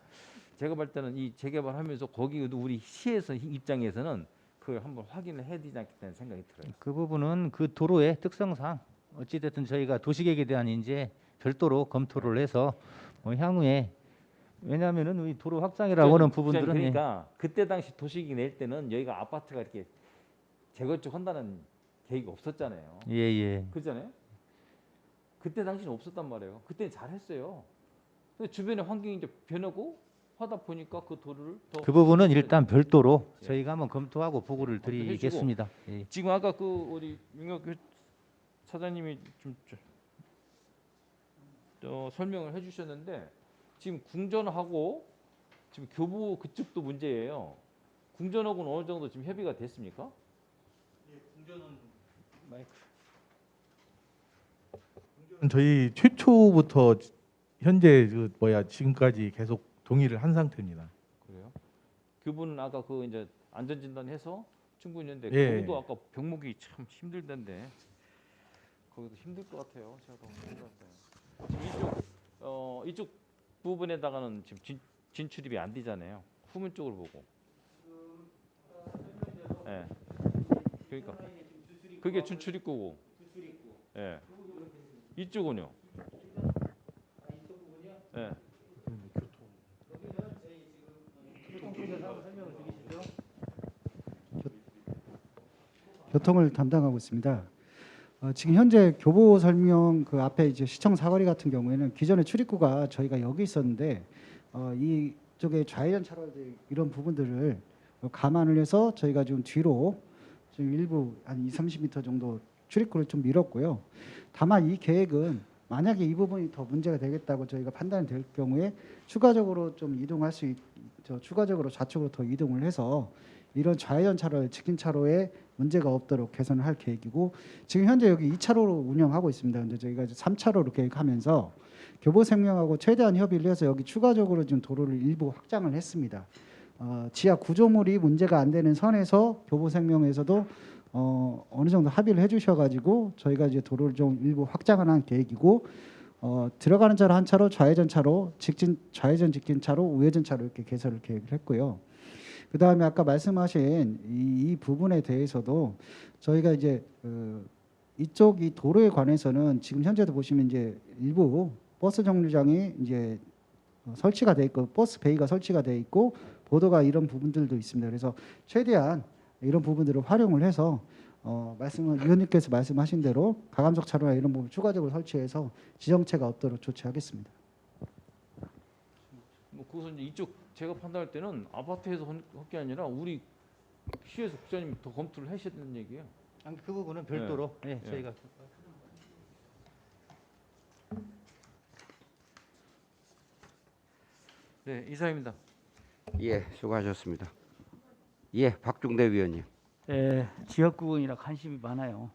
Speaker 13: 제가 볼 때는 이 재개발하면서 거기도 우리 시에서 입장에서는 그걸 한번 확인을 해야 되지 않겠다는 생각이 들어요.
Speaker 11: 그 부분은 그 도로의 특성상 어찌됐든 저희가 도시계획에 대한 이제 별도로 검토를 해서 향후에 왜냐하면은 우리 도로 확장이라고 하는 부분들은
Speaker 13: 그러니까 그때 당시 도시계획 낼 때는 여기가 아파트가 이렇게 재건축 한다는 계획이 없었잖아요.
Speaker 11: 예.
Speaker 13: 그렇잖아요. 그때 당시는 없었단 말이에요. 그때는 잘했어요. 근데 주변의 환경이 이제 변하고 하다 보니까 그 도로를 더
Speaker 11: 그 부분은 일단 별도로 저희가 한번 검토하고 보고를 드리겠습니다. 예.
Speaker 13: 지금 아까 그 우리 윤혁 차장님이 좀 설명을 해주셨는데 지금 궁전하고 지금 교부 그쪽도 문제예요. 궁전하고는 어느 정도 지금 협의가 됐습니까?
Speaker 12: 예, 궁전은 저희 최초부터 현재 지금까지 계속 동의를 한 상태입니다.
Speaker 13: 그래요? 교부는 아까 그 이제 안전진단해서 충분히 했는데
Speaker 12: 예.
Speaker 13: 교부도 아까 병목이 참 힘들던데 거기도 힘들 것 같아요. 제가 너무 힘들 것 같아요. 지금 이쪽 부분에다가는 지금 진출입이 안 되잖아요. 후문 쪽을 보고. 예. 그러니까 그게 진출입구고. 예. 이쪽은요. 예.
Speaker 14: 교통을 담당하고 있습니다. 지금 현재 교보 설명 그 앞에 이제 시청 사거리 같은 경우에는 기존의 출입구가 저희가 여기 있었는데 이쪽에 좌회전 차로들 이런 부분들을 감안을 해서 저희가 좀 뒤로 지금 일부 한 2-30m 정도 출입구를 좀 밀었고요. 다만 이 계획은 만약에 이 부분이 더 문제가 되겠다고 저희가 판단이 될 경우에 추가적으로 좀 이동할 수 추가적으로 좌측으로 더 이동을 해서 이런 좌회전 차로의 직진 차로에 문제가 없도록 개선을 할 계획이고, 지금 현재 여기 2차로로 운영하고 있습니다. 근데 저희가 이제 3차로로 계획하면서 교보생명하고 최대한 협의를 해서 여기 추가적으로 지금 도로를 일부 확장을 했습니다. 지하 구조물이 문제가 안 되는 선에서 교보생명에서도 어느 정도 합의를 해주셔가지고 저희가 이제 도로를 좀 일부 확장을 한 계획이고, 들어가는 차로 한 차로, 좌회전 차로, 좌회전 직진 차로, 우회전 차로 이렇게 개설을 계획을 했고요. 그 다음에 아까 말씀하신 이 부분에 대해서도 저희가 이제 이쪽 이 도로에 관해서는 지금 현재도 보시면 이제 일부 버스 정류장이 이제 설치가 돼 있고 버스 베이가 설치가 돼 있고 보도가 이런 부분들도 있습니다. 그래서 최대한 이런 부분들을 활용을 해서 위원님께서 말씀하신 대로 가감석 차로나 이런 부분 추가적으로 설치해서 지정체가 없도록 조치하겠습니다.
Speaker 13: 뭐 그것은 이제 이쪽 제가 판단할 때는 아파트에서 할 게 아니라 우리 시에서 국장님 더 검토를 하셔야 되는 얘기예요.
Speaker 11: 아니, 그 부분은 별도로 저희가
Speaker 13: 네, 이상입니다.
Speaker 1: 예, 수고하셨습니다. 예, 박중대 위원님.
Speaker 4: 예, 지역구분이라 관심이 많아요.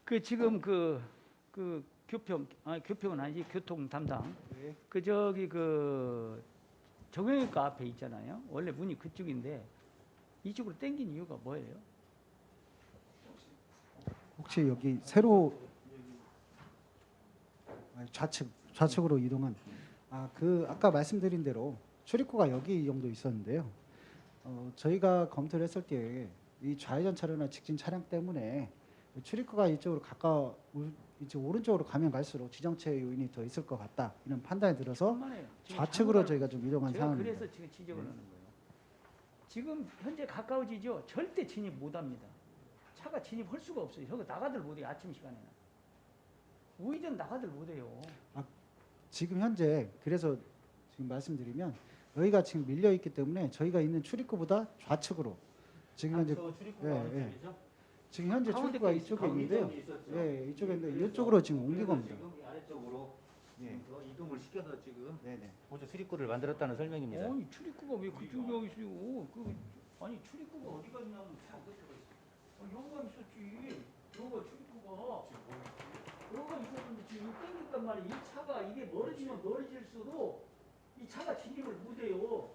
Speaker 4: 그 지금 그 교평은 아니지 교통 담당. 그 저기 그 정형외과 앞에 있잖아요. 원래 문이 그쪽인데 이쪽으로 땡긴 이유가 뭐예요?
Speaker 3: 혹시 여기 새로 좌측으로 이동한 아까 말씀드린 대로 출입구가 여기 정도 있었는데요. 저희가 검토를 했을 때 이 좌회전 차로나 직진 차량 때문에 출입구가 이쪽으로 이제 오른쪽으로 가면 갈수록 지정체 요인이 더 있을 것 같다 이런 판단이 들어서 좌측으로 저희가 좀 이동한 상황입니다.
Speaker 4: 그래서 지금 지적을 하는 거예요. 지금 현재 가까워지죠. 절대 진입 못합니다. 차가 진입할 수가 없어요. 저거 나가들 못해요. 아침 시간에는. 우회전 나가들 못해요.
Speaker 3: 지금 현재 그래서 지금 말씀드리면 여기가 지금 밀려 있기 때문에 저희가 있는 출입구보다 좌측으로 지금 현재 지금 현재 출입구가 이쪽에 있는데요. 예, 이쪽에 있는데 이쪽으로 지금 옮긴 겁니다.
Speaker 11: 아래쪽으로 더 이동을 시켜서 지금 보조 출입구를 만들었다는 설명입니다.
Speaker 4: 아니 출입구가 왜 그쪽에 있어요? 아니 출입구가 어디가 있냐면 여기가 있었지. 여기가 출입구가 여기가 있었는데 지금 땡겼단 말이야. 이 차가 이게 멀어지면 멀어질수록 이 차가 진입을 못해요.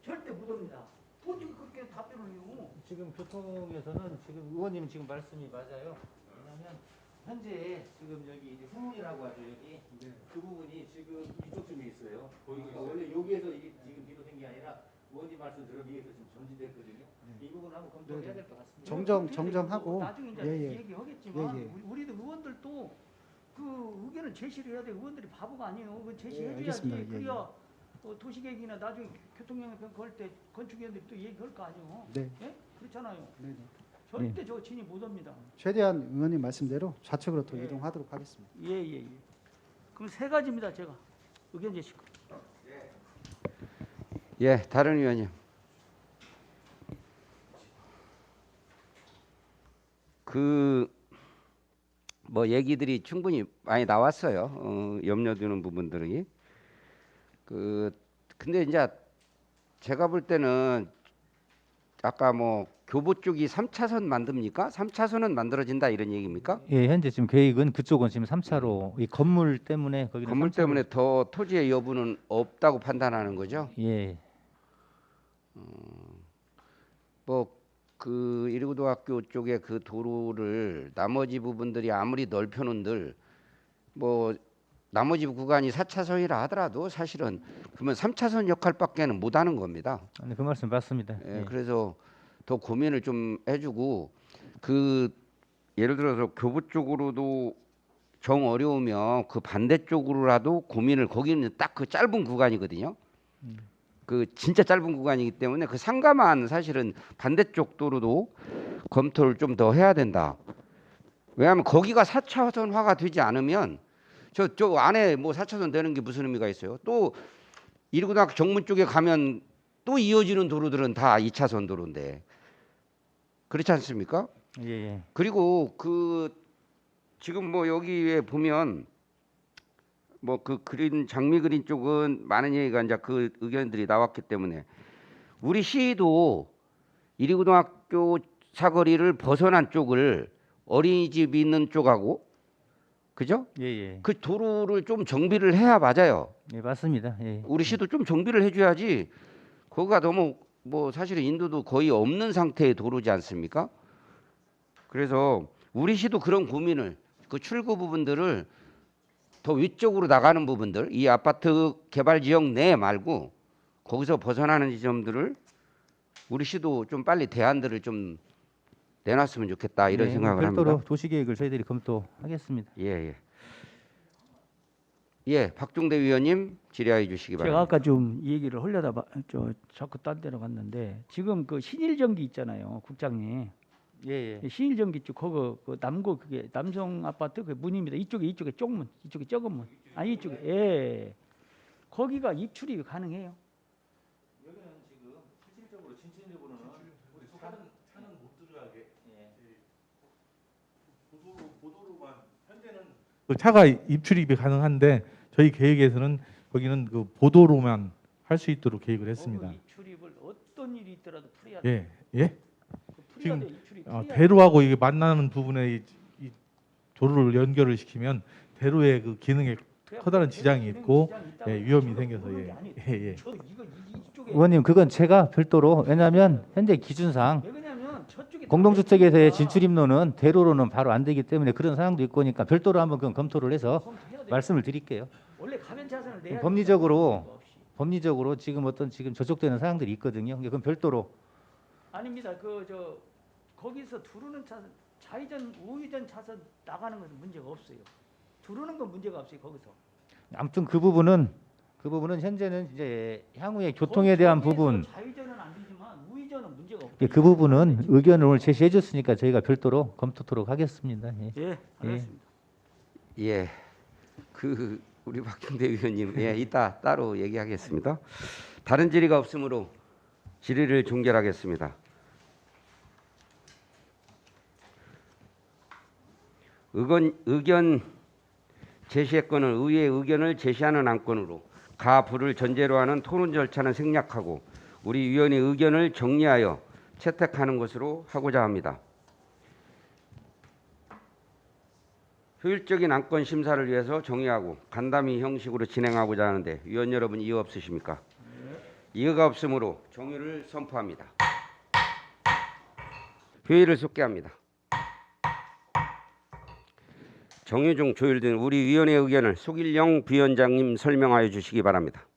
Speaker 4: 절대 못합니다. 어떻게 그렇게 답변을 해요?
Speaker 11: 지금 교통에서는 지금 의원님 지금 말씀이 맞아요. 왜냐하면 현재 지금 여기 이제 후문이라고 하죠. 여기 그 부분이 지금 이쪽쯤에 있어요. 보이고 원래 여기에서 이게 지금 비로된 게 아니라 의원님 말씀 들은 위에서 지금 정지됐거든요. 이 부분 한번 검토해야 될 것 같습니다.
Speaker 3: 정정하고
Speaker 4: 나중에 이제 얘기하겠지만 우리도 의원들도 그 의견을 제시를 해야 돼. 의원들이 바보가 아니에요. 그 제시해줘야지. 그래야 도시계획이나 나중에 교통영향평가 걸 때 건축위원들이 또 얘기할 거 아니에요.
Speaker 3: 네.
Speaker 4: 예? 그렇잖아요.
Speaker 3: 네네.
Speaker 4: 절대 저 진입 못합니다.
Speaker 3: 최대한 의원님 말씀대로 좌측으로 더 이동하도록 하겠습니다.
Speaker 4: 예. 그럼 세 가지입니다. 제가 의견 제시.
Speaker 1: 예, 다른 위원님. 뭐 얘기들이 충분히 많이 나왔어요. 염려되는 부분들이. 근데 이제 제가 볼 때는 아까 뭐 교보 쪽이 3차선 만듭니까? 3차선은 만들어진다 이런 얘기입니까?
Speaker 11: 예, 현재 지금 계획은 그쪽은 지금 3차로 이 건물 때문에 거기는
Speaker 1: 건물
Speaker 11: 3차로
Speaker 1: 때문에 더 토지의 여부는 없다고 판단하는 거죠.
Speaker 11: 예.
Speaker 1: 그 일구도학교 쪽에 그 도로를 나머지 부분들이 아무리 넓혀놓은들 뭐 나머지 구간이 4차선이라 하더라도 사실은 그러면 3차선 역할밖에는 못하는 겁니다.
Speaker 11: 네, 그 말씀 맞습니다.
Speaker 1: 예, 그래서 더 고민을 좀 해주고 예를 들어서 교부 쪽으로도 정 어려우면 그 반대쪽으로라도 고민을 거기는 딱 그 짧은 구간이거든요. 그 진짜 짧은 구간이기 때문에 그 상가만 사실은 반대쪽 도로도 검토를 좀 더 해야 된다. 왜냐하면 거기가 4차선화가 되지 않으면 저 안에 뭐 4차선 되는 게 무슨 의미가 있어요? 또 이리고등학교 정문 쪽에 가면 또 이어지는 도로들은 다 2차선 도로인데 그렇지 않습니까?
Speaker 11: 예, 예.
Speaker 1: 그리고 지금 뭐 여기에 보면 뭐 장미 그린 쪽은 많은 얘기가 이제 그 의견들이 나왔기 때문에 우리 시도 이리고등학교 사거리를 벗어난 쪽을 어린이집 있는 쪽하고 그죠?
Speaker 11: 예, 예.
Speaker 1: 그 도로를 좀 정비를 해야 맞아요.
Speaker 11: 예, 맞습니다. 예.
Speaker 1: 우리 시도 좀 정비를 해줘야지. 거기가 너무 뭐 사실은 인도도 거의 없는 상태의 도로지 않습니까? 그래서 우리 시도 그런 고민을 그 출구 부분들을 더 위쪽으로 나가는 부분들 이 아파트 개발 지역 내 말고 거기서 벗어나는 지점들을 우리 시도 좀 빨리 대안들을 좀 내놨으면 좋겠다 이런
Speaker 11: 네,
Speaker 1: 생각을
Speaker 11: 별도로
Speaker 1: 합니다.
Speaker 11: 도시계획을 저희들이 검토하겠습니다.
Speaker 1: 예, 박종대 위원님 질의해 주시기
Speaker 4: 제가
Speaker 1: 바랍니다.
Speaker 4: 아까 좀 이 얘기를 하려다 자꾸 딴 데로 갔는데 지금 그 신일전기 있잖아요, 국장님.
Speaker 11: 예, 예.
Speaker 4: 신일전기 쪽 그거 그 남구 그게 남성 아파트 그 문입니다. 이쪽에 쪽문, 이쪽에 적은 문. 아니 이쪽에 예. 거기가 입출이 가능해요.
Speaker 12: 여기는 지금 실질적으로 진천역으로는 우리 차는 못 들어가게 보도로만 현재는 그 차가 입출입이 가능한데 저희 계획에서는 거기는 그 보도로만 할 수 있도록 계획을 했습니다.
Speaker 4: 거기 입출입을 어떤 일이 있더라도 풀어야
Speaker 12: 예, 예. 지금
Speaker 4: 입출입 풀어야 돼.
Speaker 12: 대로하고 이게 만나는 부분에 이 도로를 연결을 시키면 대로의 그 기능에 커다란 지장이 있고 위험이 생겨서 예.
Speaker 11: 의원님 그건 제가 별도로 왜냐하면 현재 기준상
Speaker 4: 왜냐면 저쪽에
Speaker 11: 공동주택에서의 진출입로는 대로로는 바로 안 되기 때문에 그런 상황도 있고 하니까 별도로 한번 그건 검토를 해서 말씀을 드릴게요.
Speaker 4: 원래 가변 자산을 내야
Speaker 11: 법리적으로 지금 지금 저촉되는 사항들이 있거든요. 그건 별도로
Speaker 4: 아닙니다. 거기서 두르는 차선 좌회전 우회전 차선 나가는 것은 문제가 없어요. 두르는 건 문제가 없어요. 거기서.
Speaker 11: 아무튼 그 부분은 현재는 이제 향후의 교통에 대한 부분
Speaker 4: 좌회전은 안 되지만 우회전은 문제가 없어요.
Speaker 11: 그 부분은 의견을 오늘 제시해 줬으니까 저희가 별도로 검토토록 하겠습니다.
Speaker 4: 예, 알겠습니다.
Speaker 1: 예, 우리 박종대 위원님, 예, 이따 따로 얘기하겠습니다. 다른 질의가 없으므로 질의를 종결하겠습니다. 의견 제시의 건은 의회의 의견을 제시하는 안건으로 가부를 전제로 하는 토론 절차는 생략하고 우리 위원의 의견을 정리하여 채택하는 것으로 하고자 합니다. 효율적인 안건 심사를 위해서 정의하고 간담회 형식으로 진행하고자 하는데 위원 여러분 이의 없으십니까? 이의가 없으므로 종의를 선포합니다. 회의를 속개합니다. 정의 중 조율된 우리 위원의 의견을 속일영 부위원장님 설명하여 주시기 바랍니다.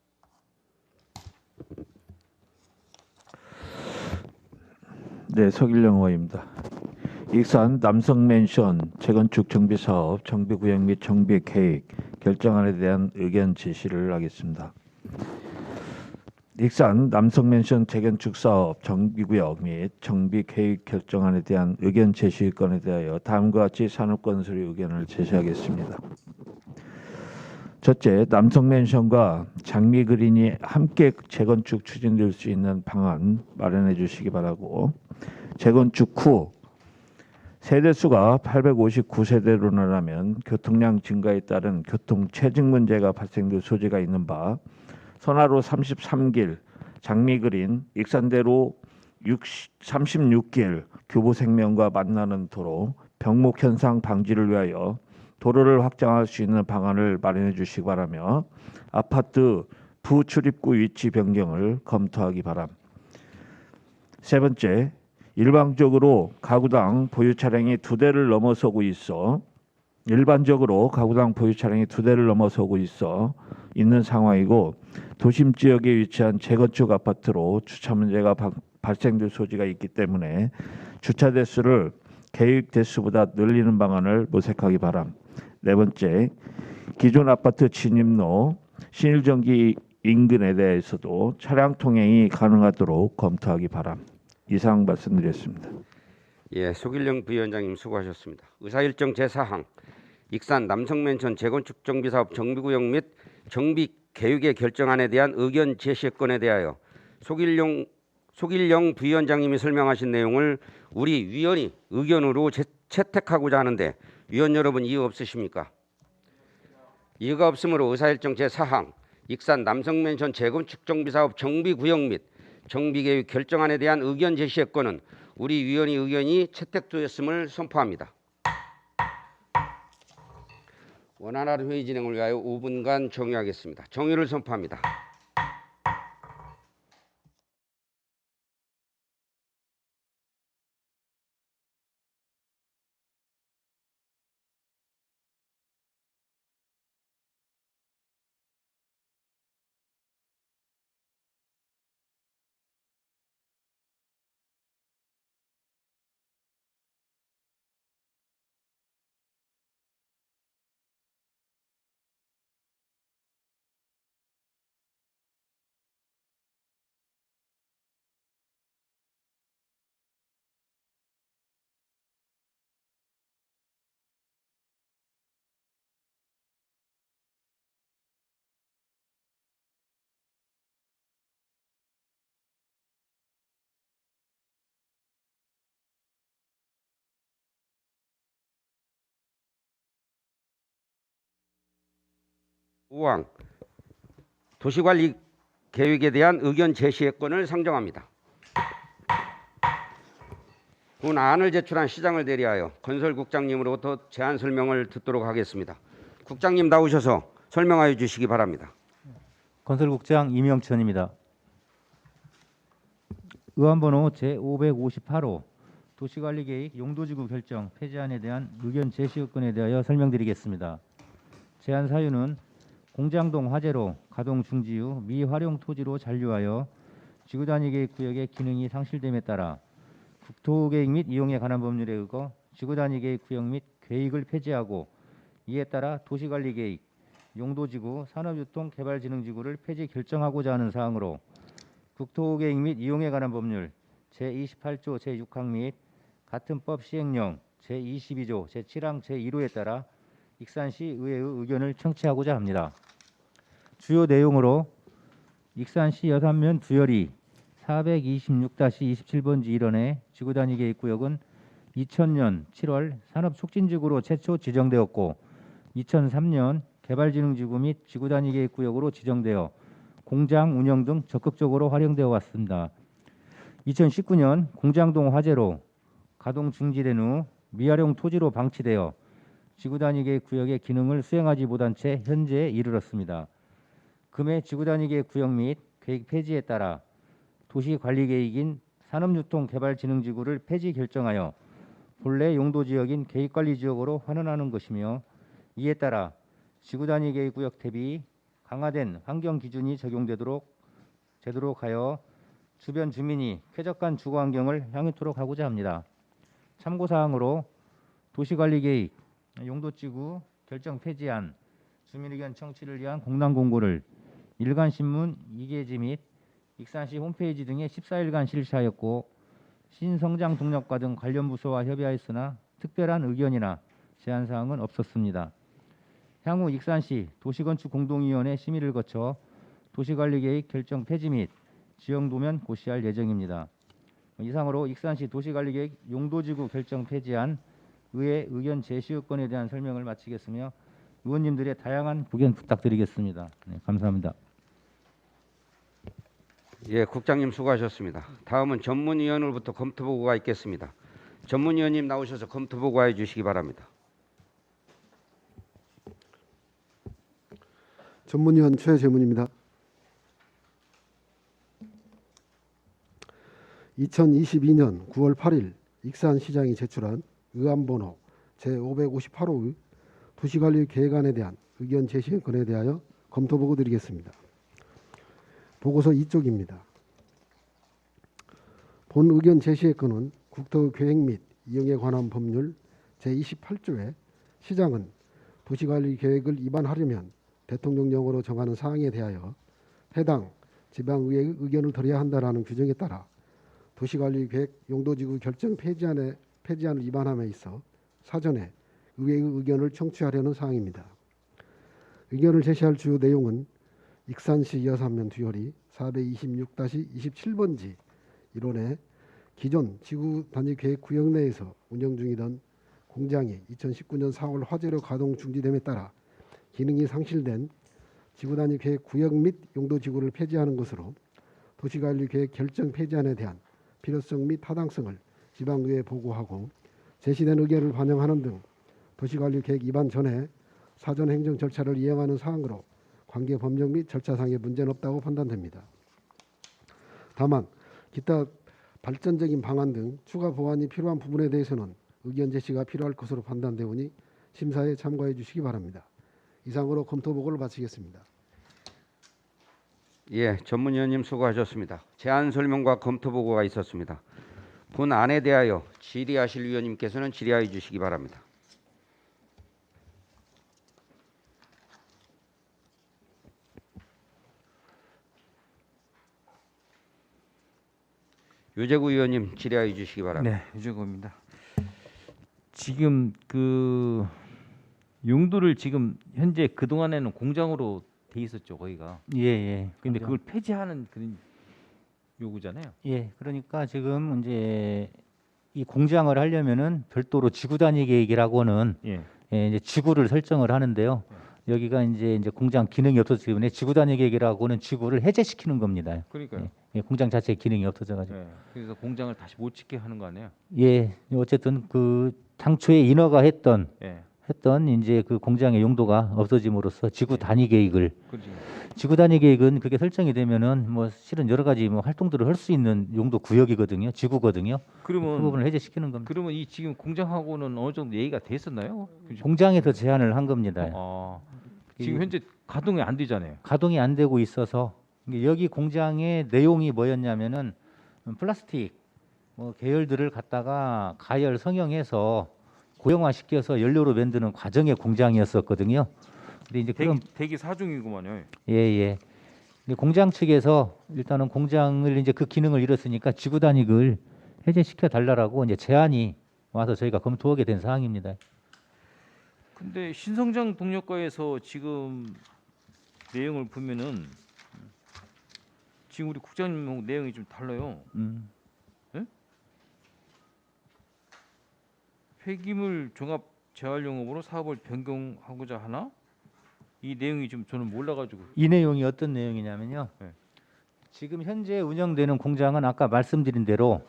Speaker 8: 네, 석일영 의원입니다. 익산 남성맨션 재건축 정비 사업 정비 구역 및 정비 계획 결정안에 대한 의견 제시를 하겠습니다. 익산 남성맨션 재건축 사업 정비구역 및 정비 계획 결정안에 대한 의견 제시건에 대하여 다음과 같이 산업건설의 의견을 제시하겠습니다. 첫째, 남성맨션과 장미그린이 함께 재건축 추진될 수 있는 방안 마련해 주시기 바라고, 재건축 후 세대수가 859세대로 늘어나면 교통량 증가에 따른 교통 체증 문제가 발생될 소지가 있는 바 선화로 33길, 장미그린, 익산대로 36길 교보생명과 만나는 도로 병목 현상 방지를 위하여 도로를 확장할 수 있는 방안을 마련해 주시기 바라며 아파트 부출입구 위치 변경을 검토하기 바람. 세 번째, 일방적으로 가구당 보유 차량이 2대를 넘어서고 있어 있는 상황이고 도심 지역에 위치한 재건축 아파트로 주차 문제가 발생될 소지가 있기 때문에 주차 대수를 계획 대수보다 늘리는 방안을 모색하기 바람. 네 번째, 기존 아파트 진입로 신일전기 인근에 대해서도 차량 통행이 가능하도록 검토하기 바람. 이상 말씀드렸습니다.
Speaker 1: 예, 속일령 부위원장님 수고하셨습니다. 의사일정 제4항 익산 남성맨션 재건축 정비사업 정비구역 및 정비 계획의 결정안에 대한 의견 제시 건에 대하여 속일령 부위원장님이 설명하신 내용을 우리 위원이 의견으로 채택하고자 하는데 위원 여러분 이의 없으십니까? 이의가 없으므로 의사일정 제4항 익산 남성맨션 재건축 정비사업 정비구역 및 정비계획 결정안에 대한 의견 제시의 건은 우리 위원의 의견이 채택되었음을 선포합니다. 원활한 회의 진행을 위하여 5분간 정의하겠습니다. 정의를 선포합니다. 우왕 도시관리 계획에 대한 의견 제시의 건을 상정합니다. 본 안을 제출한 시장을 대리하여 건설국장님으로부터 제안 설명을 듣도록 하겠습니다. 국장님 나오셔서 설명하여 주시기 바랍니다.
Speaker 11: 건설국장 이명천입니다. 의안번호 제558호 도시관리계획 용도지구 결정 폐지안에 대한 의견 제시 건에 대하여 설명드리겠습니다. 제안 사유는 공장동 화재로 가동 중지 후 미활용 토지로 잔류하여 지구단위계획 구역의 기능이 상실됨에 따라 국토계획 및 이용에 관한 법률에 의거 지구단위계획 구역 및 계획을 폐지하고 이에 따라 도시관리계획 용도지구 산업유통개발진흥지구를 폐지 결정하고자 하는 사항으로 국토계획 및 이용에 관한 법률 제28조 제6항 및 같은 법 시행령 제22조 제7항 제1호에 따라 익산시 의회의 의견을 청취하고자 합니다. 주요 내용으로 익산시 여산면 두열이 426-27번지 1원의 지구단위계획구역은 2000년 7월 산업촉진지구로 최초 지정되었고 2003년 개발진흥지구 및 지구단위계획구역으로 지정되어 공장 운영 등 적극적으로 활용되어 왔습니다. 2019년 공장동 화재로 가동 중지된 후 미활용 토지로 방치되어 지구단위계획 구역의 기능을 수행하지 못한 채 현재에 이르렀습니다. 금해 지구단위계획 구역 및 계획 폐지에 따라 도시관리계획인 산업유통개발진흥지구를 폐지 결정하여 본래 용도지역인 계획관리지역으로 환원하는 것이며 이에 따라 지구단위계획구역 대비 강화된 환경기준이 적용되도록 하여 주변 주민이 쾌적한 주거환경을 향유토록 하고자 합니다. 참고사항으로 도시관리계획 용도지구 결정 폐지안 주민의견 청취를 위한 공람공고를 일간신문 2개지 및 익산시 홈페이지 등에 14일간 실시하였고 신성장동력과 등 관련 부서와 협의하였으나 특별한 의견이나 제안사항은 없었습니다. 향후 익산시 도시건축공동위원회 심의를 거쳐 도시관리계획 결정 폐지 및 지형도면 고시할 예정입니다. 이상으로 익산시 도시관리계획 용도지구 결정 폐지안 의회 의견 제시 건에 대한 설명을 마치겠으며 의원님들의 다양한 의견 부탁드리겠습니다. 네, 감사합니다.
Speaker 1: 예, 국장님 수고하셨습니다. 다음은 전문위원으로부터 검토보고가 있겠습니다. 전문위원님 나오셔서 검토보고해 주시기 바랍니다.
Speaker 3: 전문위원 최재문입니다. 2022년 9월 8일 익산시장이 제출한 의안번호 제558호 도시관리 계획안에 대한 의견 제시 건에 대하여 검토보고 드리겠습니다. 보고서 2쪽입니다. 본 의견 제시의 건은 국토계획 및 이용에 관한 법률 제28조에 시장은 도시관리 계획을 입안하려면 대통령령으로 정하는 사항에 대하여 해당 지방의회의 의견을 들어야 한다라는 규정에 따라 도시관리 계획 용도지구 결정 폐지안에 폐지안을 위반함에 있어 사전에 의회의 의견을 청취하려는 사항입니다. 의견을 제시할 주요 내용은 익산시 이하산면 듀얼이 426-27번지 1원에 기존 지구 단위 계획 구역 내에서 운영 중이던 공장이 2019년 4월 화재로 가동 중지됨에 따라 기능이 상실된 지구 단위 계획 구역 및 용도 지구를 폐지하는 것으로 도시관리 계획 결정 폐지안에 대한 필요성 및 타당성을 지방의회에 보고하고 제시된 의견을 반영하는 등 도시관리 계획 위반 전에 사전 행정 절차를 이행하는 사항으로 관계 법령 및 절차상의 문제는 없다고 판단됩니다. 다만 기타 발전적인 방안 등 추가 보완이 필요한 부분에 대해서는 의견 제시가 필요할 것으로 판단되오니 심사에 참고해 주시기 바랍니다. 이상으로 검토 보고를 마치겠습니다.
Speaker 1: 예, 전문위원님 수고하셨습니다. 제안 설명과 검토 보고가 있었습니다. 본 안에 대하여 질의하실 위원님께서는 질의하여 주시기 바랍니다. 유재구 의원님 질의하여 주시기 바랍니다.
Speaker 13: 네, 유재구입니다. 지금 그 용도를 지금 현재 그 동안에는 공장으로 돼 있었죠, 거기가.
Speaker 11: 예.
Speaker 13: 근데 그걸 폐지하는 그런 요구잖아요.
Speaker 11: 예. 그러니까 지금 이제 이 공장을 하려면은 별도로 지구 단위 계획이라고는
Speaker 13: 예.
Speaker 11: 이제 지구를 설정을 하는데요. 여기가 이제 공장 기능이 없어지기 때문에 지구 단위 계획이라고는 지구를 해제시키는 겁니다.
Speaker 13: 그러니까요.
Speaker 11: 예, 공장 자체의 기능이 없어져가지고.
Speaker 13: 예. 그래서 공장을 다시 못 짓게 하는 거 아니에요?
Speaker 11: 예, 어쨌든 그 당초에 인허가 했던
Speaker 13: 예.
Speaker 11: 이제 그 공장의 용도가 없어짐으로써 지구 단위 계획을
Speaker 13: 그렇지.
Speaker 11: 지구 단위 계획은 그게 설정이 되면은 뭐 실은 여러 가지 뭐 활동들을 할 수 있는 용도 구역이거든요, 지구거든요.
Speaker 13: 그러면
Speaker 11: 그 부분을 해제시키는 겁니다.
Speaker 13: 그러면 이 지금 공장하고는 어느 정도 얘기가 됐었나요?
Speaker 11: 공장에서 제한을 한 겁니다.
Speaker 13: 아, 지금 현재 가동이 안 되잖아요.
Speaker 11: 가동이 안 되고 있어서 여기 공장의 내용이 뭐였냐면은 플라스틱 뭐 계열들을 갖다가 가열 성형해서 고형화시켜서 연료로 만드는 과정의 공장이었었거든요. 근데 이제 그런
Speaker 13: 대기 사중이구만요.
Speaker 11: 예. 근데 공장 측에서 일단은 공장을 이제 그 기능을 잃었으니까 지구 단위를 해제시켜 달라라고 이제 제안이 와서 저희가 검토하게 된 사항입니다.
Speaker 13: 근데 신성장 동력과에서 지금 내용을 보면은 지금 우리 국장님 내용이 좀 달라요. 예? 폐기물 종합 재활 용업으로 사업을 변경하고자 하나? 이 내용이 좀 저는 몰라가지고.
Speaker 11: 이 내용이 어떤 내용이냐면요.
Speaker 13: 네.
Speaker 11: 지금 현재 운영되는 공장은 아까 말씀드린 대로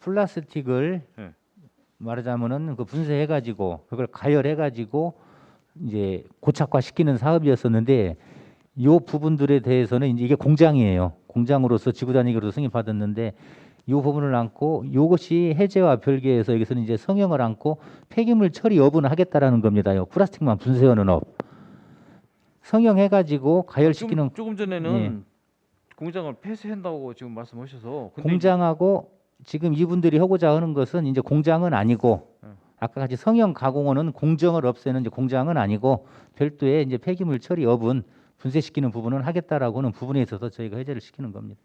Speaker 11: 플라스틱을
Speaker 13: 네.
Speaker 11: 말하자면은 그 분쇄해가지고 그걸 가열해가지고 이제 고착화시키는 사업이었었는데 이 부분들에 대해서는 이제 이게 공장이에요. 공장으로서 지구 단위로 승인받았는데 이 부분을 안고 이것이 해제와 별개해서 여기서는 이제 성형을 안고 폐기물 처리 여부는 하겠다라는 겁니다. 요 플라스틱만 분쇄하는 업. 성형해가지고 가열시키는
Speaker 13: 조금 전에는 공장을 폐쇄한다고 지금 말씀하셔서 근데
Speaker 11: 공장하고 지금 이분들이 하고자 하는 것은 이제 공장은 아니고 아까 같이 성형 가공하는 공정을 없애는 이제 공장은 아니고 별도의 이제 폐기물 처리 업은 분쇄시키는 부분은 하겠다라고는 부분에 있어서 저희가 해제를 시키는 겁니다.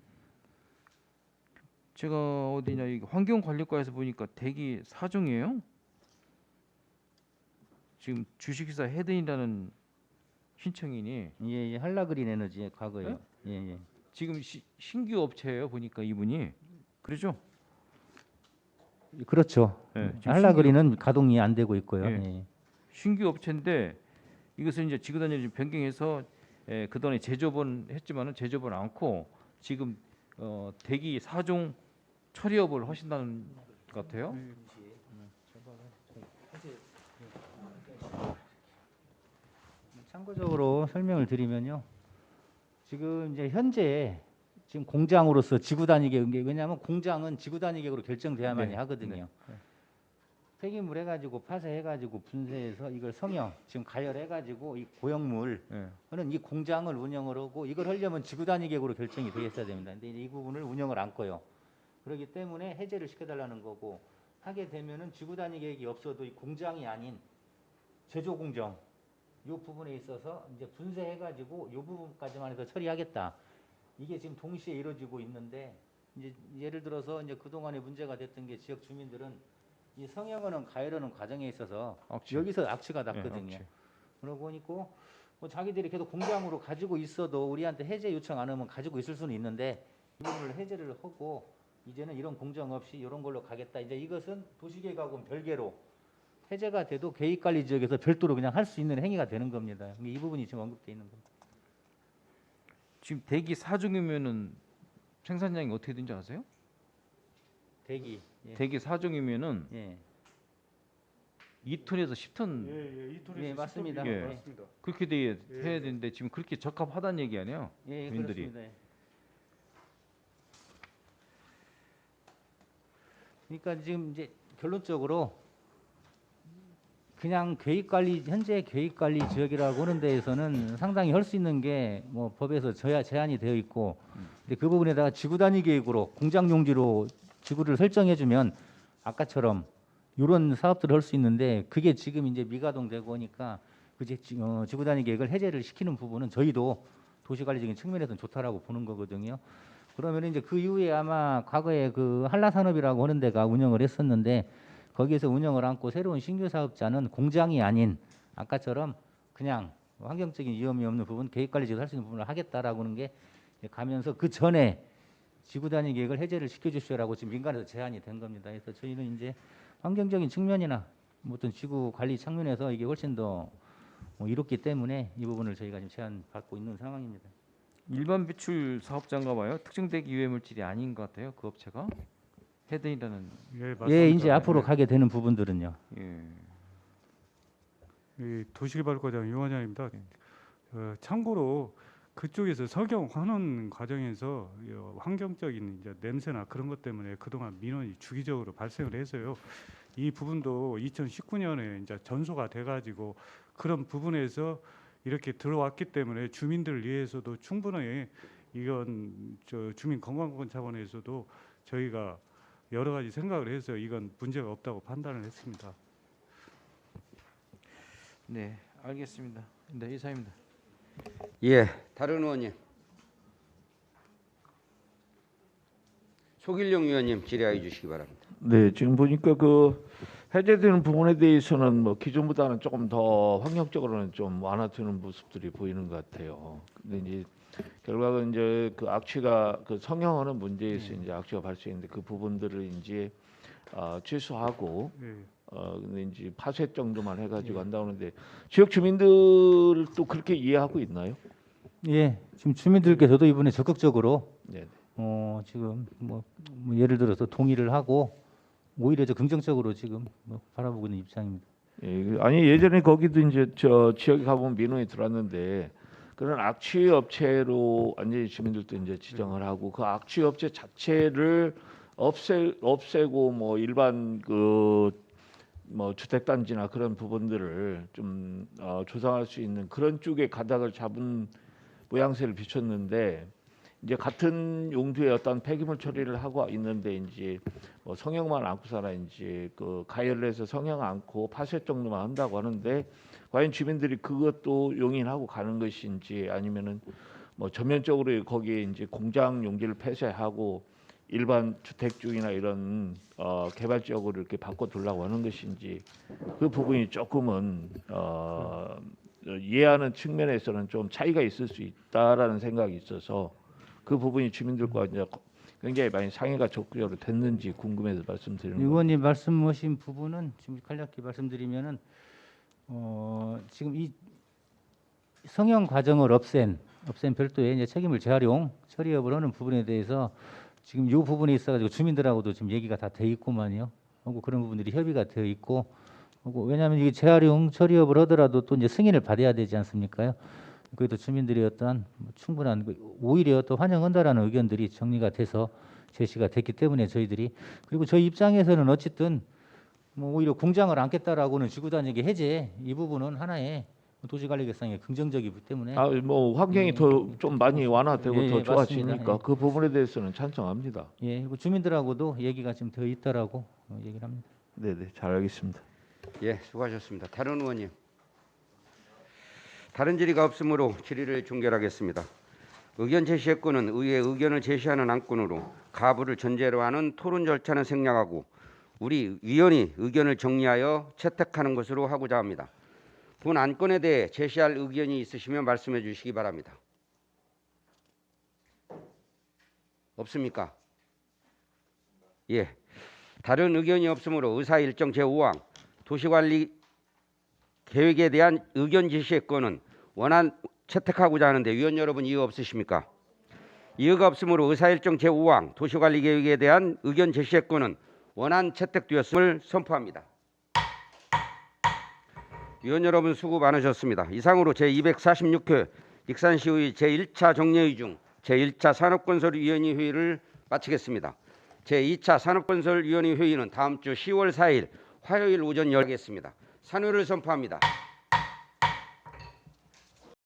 Speaker 13: 제가 어디냐 이 환경관리과에서 보니까 대기 4종이에요. 지금 주식회사 헤든이라는 신청인이
Speaker 11: 예, 한라그린 에너지의 과거에요. 예.
Speaker 13: 지금 신규 업체예요 보니까 이분이 그러죠?
Speaker 11: 그렇죠.
Speaker 13: 네,
Speaker 11: 한라그린은 가동이 안 되고 있고요.
Speaker 13: 예. 신규 업체인데 이것을 이제 지구 단위를 변경해서 그동안에 제조업은 했지만은 제조업은 않고 지금 대기 4종 처리업을 하신다는 것 같아요.
Speaker 11: 참고적으로 설명을 드리면요. 지금 이제 현재 지금 공장으로서 지구 단위 계획, 왜냐하면 공장은 지구 단위 계획으로 결정돼야만이 하거든요. 폐기물 해가지고 파쇄해가지고 분쇄해서 이걸 성형, 지금 가열해가지고 이 고형물은 이 공장을 운영을 하고 이걸 하려면 지구 단위 계획으로 결정이 돼 있어야 됩니다. 근데 이 부분을 운영을 안고요. 그렇기 때문에 해제를 시켜달라는 거고 하게 되면은 지구 단위 계획이 없어도 이 공장이 아닌 제조 공정 이 부분에 있어서 이제 분쇄해가지고 이 부분까지만 해서 처리하겠다. 이게 지금 동시에 이루어지고 있는데 이제 예를 들어서 이제 그 동안에 문제가 됐던 게 지역 주민들은 이 성형은 가열하는 과정에 있어서
Speaker 13: 악취.
Speaker 11: 여기서 악취가
Speaker 13: 예,
Speaker 11: 났거든요.
Speaker 13: 악취.
Speaker 11: 그러고 보니까 뭐 자기들이 계속 공장으로 가지고 있어도 우리한테 해제 요청 안 하면 가지고 있을 수는 있는데 이 부분을 해제를 하고 이제는 이런 공정 없이 이런 걸로 가겠다. 이제 이것은 도시계획하고는 별개로 해제가 돼도 계획관리 지역에서 별도로 그냥 할 수 있는 행위가 되는 겁니다. 이 부분이 지금 언급돼 있는 겁니다.
Speaker 13: 지금 대기 4중이면은 생산량이 어떻게 되는지 아세요?
Speaker 11: 대기. 예.
Speaker 13: 대기 4중이면은
Speaker 11: 예.
Speaker 13: 2톤에서 10톤
Speaker 5: 예, 2톤에서
Speaker 11: 예, 맞습니다.
Speaker 13: 예.
Speaker 5: 맞습니다.
Speaker 13: 그렇게 해야 되는데 지금 그렇게 적합하다는 얘기 아니에요?
Speaker 11: 예,
Speaker 13: 주민들이.
Speaker 11: 그렇습니다. 예. 그러니까 지금 이제 결론적으로 그냥 현재 계획관리 지역이라고 하는 데에서는 상당히 할 수 있는 게 뭐 법에서 제한이 되어 있고, 근데 그 부분에다가 지구 단위 계획으로 공장 용지로 지구를 설정해주면 아까처럼 이런 사업들을 할 수 있는데 그게 지금 이제 미가동되고 하니까 지구 단위 계획을 해제를 시키는 부분은 저희도 도시관리적인 측면에서는 좋다라고 보는 거거든요. 그러면 이제 그 이후에 아마 과거에 그 한라산업이라고 하는 데가 운영을 했었는데 거기에서 운영을 안고 새로운 신규 사업자는 공장이 아닌 아까처럼 그냥 환경적인 위험이 없는 부분, 계획관리직을 할 수 있는 부분을 하겠다라고 하는 게 가면서 그 전에 지구 단위 계획을 해제를 시켜주시오라고 지금 민간에서 제안이 된 겁니다. 그래서 저희는 이제 환경적인 측면이나 어떤 지구 관리 측면에서 이게 훨씬 더 이롭기 때문에 이 부분을 저희가 지금 제안 받고 있는 상황입니다.
Speaker 13: 일반 배출 사업자인가 봐요. 특정 대기 유해 물질이 아닌 것 같아요. 그 업체가 헤든이라는.
Speaker 15: 예, 맞습니다.
Speaker 11: 예, 이제 앞으로 가게 되는 부분들은요.
Speaker 13: 예.
Speaker 15: 이 도시개발과장 유원장입니다. 참고로 그쪽에서 석영환원 과정에서 환경적인 이제 냄새나 그런 것 때문에 그동안 민원이 주기적으로 발생을 해서요. 이 부분도 2019년에 이제 전소가 돼가지고 그런 부분에서 이렇게 들어왔기 때문에 주민들을 위해서도 충분히 이건 주민 건강보건 차원에서도 저희가 여러 가지 생각을 해서 이건 문제가 없다고 판단을 했습니다.
Speaker 13: 네, 알겠습니다. 네, 이사입니다.
Speaker 1: 예, 다른 의원님. 소길용 의원님 질의해 주시기 바랍니다.
Speaker 8: 네, 지금 보니까 그 해제되는 부분에 대해서는 뭐 기존보다는 조금 더 환경적으로는 좀 완화되는 모습들이 보이는 것 같아요. 근데 이제 결과가 이제 그 악취가 그 성형하는 문제에서 이제 악취가 발생했는데 그 부분들을 이제 취소하고 근데 이제 파쇄 정도만 해가지고 한다는데 지역 주민들도 그렇게 이해하고 있나요?
Speaker 11: 예, 지금 주민들께서도 이번에 적극적으로
Speaker 8: 네.
Speaker 11: 지금 뭐 예를 들어서 동의를 하고 오히려 저 긍정적으로 지금 바라보고 있는 입장입니다.
Speaker 8: 예, 아니 예전에 거기도 이제 저 지역에 가보면 민원이 들어왔는데 그런 악취 업체로 완전히 주민들도 이제 지정을 하고 그 악취 업체 자체를 없애고 뭐 일반 그 뭐 주택단지나 그런 부분들을 좀 조성할 수 있는 그런 쪽에 가닥을 잡은 모양새를 비췄는데 이제 같은 용도의 어떤 폐기물 처리를 하고 있는데 이제 뭐 성형만 안고서나 이제 그 가열을 해서 성형 안고 파쇄 정도만 한다고 하는데 과연 주민들이 그것도 용인하고 가는 것인지 아니면은 뭐 전면적으로 거기에 이제 공장 용지를 폐쇄하고 일반 주택 쪽이나 이런 개발 지역으로 이렇게 바꿔두려고 하는 것인지 그 부분이 조금은 이해하는 측면에서는 좀 차이가 있을 수 있다라는 생각이 있어서 그 부분이 주민들과 이제 굉장히 많이 상의가 적극적으로 됐는지 궁금해서 말씀드리는 겁니다.
Speaker 11: 의원님 말씀하신 부분은 지금 간략히 말씀드리면은 지금 이 성형 과정을 없앤 별도의 이제 책임을 재활용 처리업을 하는 부분에 대해서 지금 이 부분에 있어가지고 주민들하고도 지금 얘기가 다 돼 있고만요. 하고 그런 부분들이 협의가 되어 있고 왜냐하면 이게 재활용 처리업을 하더라도 또 이제 승인을 받아야 되지 않습니까요? 그래도 주민들이 어떤 충분한 오히려 또 환영한다라는 의견들이 정리가 돼서 제시가 됐기 때문에 저희들이 그리고 저희 입장에서는 어쨌든 뭐 오히려 공장을 안겠다라고는 지구 단위계 해제 이 부분은 하나의 도시관리 개선에 긍정적이기 때문에
Speaker 8: 뭐 환경이 더 좀 많이 완화되고 더 좋아지니까
Speaker 11: 맞습니다.
Speaker 8: 그 부분에 대해서는 찬성합니다.
Speaker 11: 예, 그리고 주민들하고도 얘기가 좀 되어 있다라고 얘기를 합니다.
Speaker 8: 네, 잘 알겠습니다.
Speaker 1: 예, 수고하셨습니다. 다른 의원님. 다른 질의가 없으므로 질의를 종결하겠습니다. 의견 제시권은 의회의 의견을 제시하는 안건으로 가부를 전제로 하는 토론 절차는 생략하고 우리 위원이 의견을 정리하여 채택하는 것으로 하고자 합니다. 본 안건에 대해 제시할 의견이 있으시면 말씀해 주시기 바랍니다. 없습니까? 예. 다른 의견이 없으므로 의사일정 제5항 도시관리 계획에 대한 의견 제시의 건은 원안 채택하고자 하는데 위원 여러분 이유 없으십니까? 이유가 없으므로 의사일정 제5항 도시관리 계획에 대한 의견 제시의 건은 원안 채택되었음을 선포합니다. 위원 여러분 수고 많으셨습니다. 이상으로 제246회 익산시의 제1차 정례회 중 제1차 산업건설위원회 회의를 마치겠습니다. 제2차 산업건설위원회 회의는 다음 주 10월 4일 화요일 오전 열겠습니다. 산회를 선포합니다.